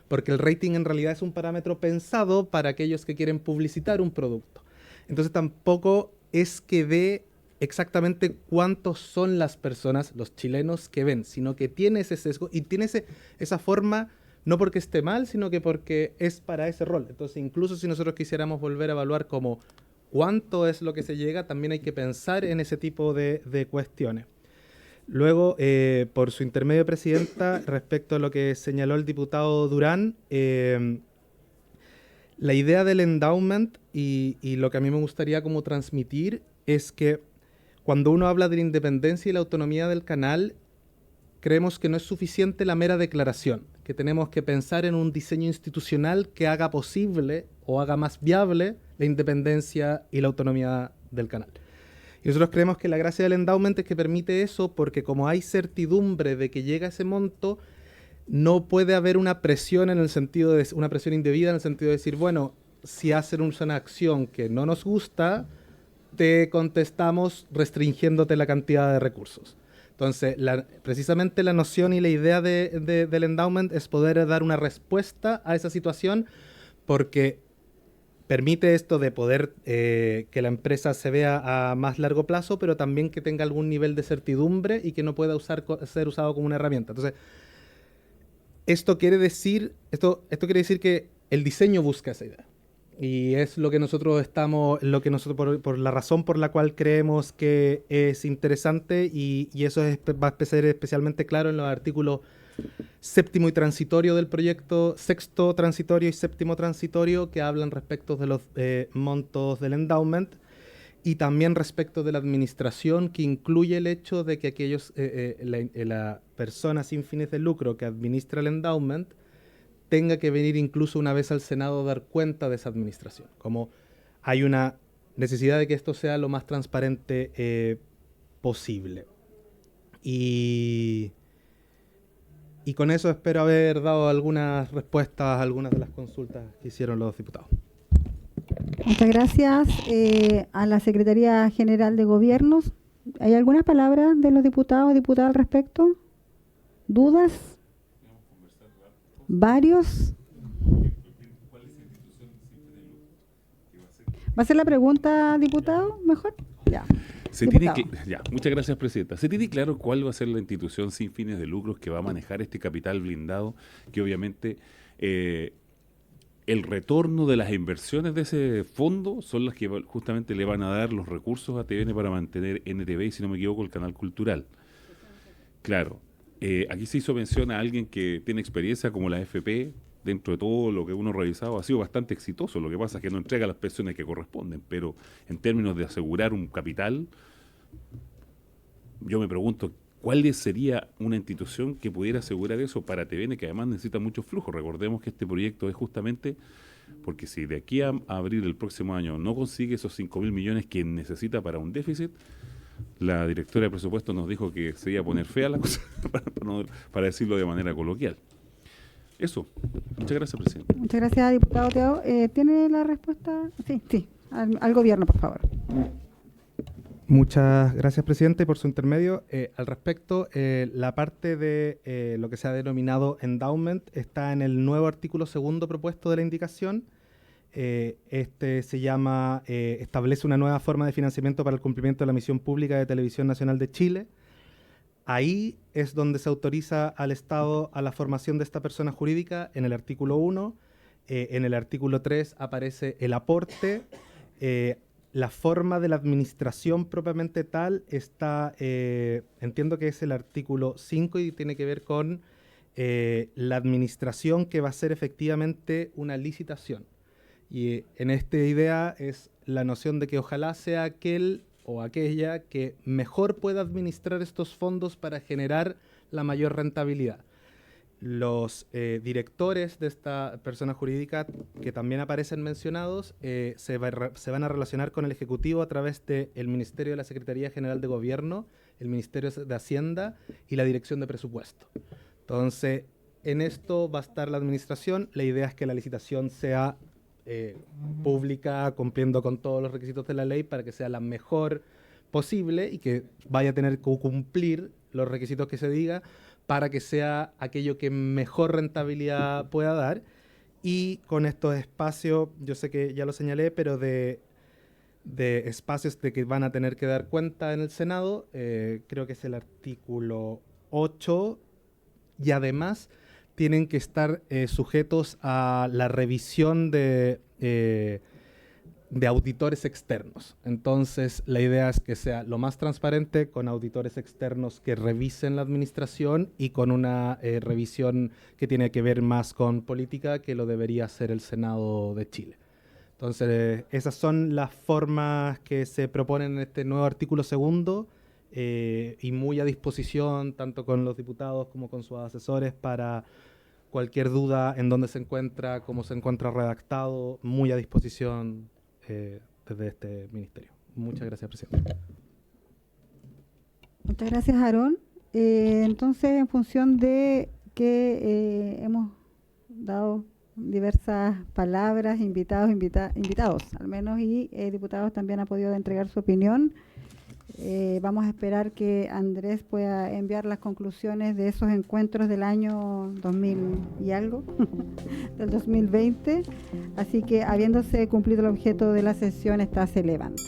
Porque el rating en realidad es un parámetro pensado para aquellos que quieren publicitar un producto. Entonces tampoco es que dé exactamente cuántos son las personas, los chilenos que ven, sino que tiene ese sesgo y tiene esa forma, no porque esté mal, sino que porque es para ese rol. Entonces incluso si nosotros quisiéramos volver a evaluar como cuánto es lo que se llega, también hay que pensar en ese tipo de cuestiones. Luego, por su intermedio, Presidenta, respecto a lo que señaló el diputado Durán, la idea del endowment y lo que a mí me gustaría como transmitir es que cuando uno habla de la independencia y la autonomía del canal, creemos que no es suficiente la mera declaración, que tenemos que pensar en un diseño institucional que haga posible o haga más viable la independencia y la autonomía del canal. Y nosotros creemos que la gracia del endowment es que permite eso porque como hay certidumbre de que llega ese monto, no puede haber una presión en el sentido de una presión indebida en el sentido de decir, bueno, si hacen una acción que no nos gusta, te contestamos restringiéndote la cantidad de recursos. Entonces, precisamente la noción y la idea del endowment es poder dar una respuesta a esa situación porque permite esto de poder que la empresa se vea a más largo plazo, pero también que tenga algún nivel de certidumbre y que no pueda ser usado como una herramienta. Entonces, esto quiere decir que el diseño busca esa idea. Y es lo que nosotros por la razón por la cual creemos que es interesante y eso va a ser especialmente claro en los artículos séptimo y transitorio del proyecto, sexto transitorio y séptimo transitorio, que hablan respecto de los montos del endowment y también respecto de la administración, que incluye el hecho de que aquellos la persona sin fines de lucro que administra el endowment tenga que venir incluso una vez al Senado a dar cuenta de esa administración. Como hay una necesidad de que esto sea lo más transparente posible. Y con eso espero haber dado algunas respuestas a algunas de las consultas que hicieron los diputados.
Muchas gracias a la Secretaría General de Gobiernos. ¿Hay alguna palabra de los diputados o diputadas al respecto? ¿Dudas? ¿Varios? ¿Va a ser la pregunta, diputado? ¿Mejor? Ya.
Muchas gracias, Presidenta. ¿Se tiene claro cuál va a ser la institución sin fines de lucros que va a manejar este capital blindado? Que obviamente el retorno de las inversiones de ese fondo son las que justamente le van a dar los recursos a TVN para mantener NTV y, si no me equivoco, el canal cultural. Claro. Aquí se hizo mención a alguien que tiene experiencia como la AFP, dentro de todo lo que uno ha revisado, ha sido bastante exitoso. Lo que pasa es que no entrega las pensiones que corresponden, pero en términos de asegurar un capital, yo me pregunto, ¿cuál sería una institución que pudiera asegurar eso para TVN, que además necesita mucho flujo? Recordemos que este proyecto es justamente porque si de aquí a abril del próximo año no consigue esos 5.000 millones que necesita para un déficit, la directora de presupuesto nos dijo que se iba a poner fea la cosa, para decirlo de manera coloquial. Eso. Muchas gracias, presidente.
Muchas gracias, diputado Teo. ¿Tiene la respuesta? Sí. Al gobierno, por favor.
Muchas gracias, presidente, por su intermedio. Al respecto, la parte de lo que se ha denominado endowment está en el nuevo artículo 2º propuesto de la indicación. Este se llama, establece una nueva forma de financiamiento para el cumplimiento de la misión pública de Televisión Nacional de Chile. Ahí es donde se autoriza al Estado a la formación de esta persona jurídica en el artículo 1. En el artículo 3 aparece el aporte. La forma de la administración propiamente tal está, entiendo que es el artículo 5 y tiene que ver con la administración que va a ser efectivamente una licitación. Y en esta idea es la noción de que ojalá sea aquel o aquella que mejor pueda administrar estos fondos para generar la mayor rentabilidad. Los directores de esta persona jurídica que también aparecen mencionados se van a relacionar con el Ejecutivo a través del Ministerio de la Secretaría General de Gobierno, el Ministerio de Hacienda y la Dirección de Presupuesto. Entonces, en esto va a estar la administración. La idea es que la licitación sea pública, cumpliendo con todos los requisitos de la ley para que sea la mejor posible y que vaya a tener que cumplir los requisitos que se diga para que sea aquello que mejor rentabilidad pueda dar. Y con estos espacios, yo sé que ya lo señalé, pero de espacios de que van a tener que dar cuenta en el Senado, creo que es el artículo 8, y además tienen que estar sujetos a la revisión de auditores externos. Entonces, la idea es que sea lo más transparente, con auditores externos que revisen la administración y con una revisión que tiene que ver más con política, que lo debería hacer el Senado de Chile. Entonces, esas son las formas que se proponen en este nuevo artículo 2, y muy a disposición, tanto con los diputados como con sus asesores, para cualquier duda en dónde se encuentra, cómo se encuentra redactado, muy a disposición desde este ministerio. Muchas gracias, presidente.
Muchas gracias, Aarón. Entonces, en función de que hemos dado diversas palabras, invitados al menos, y diputados también han podido entregar su opinión, vamos a esperar que Andrés pueda enviar las conclusiones de esos encuentros del año 2000 y algo, del 2020. Así que, habiéndose cumplido el objeto de la sesión, está se levanta.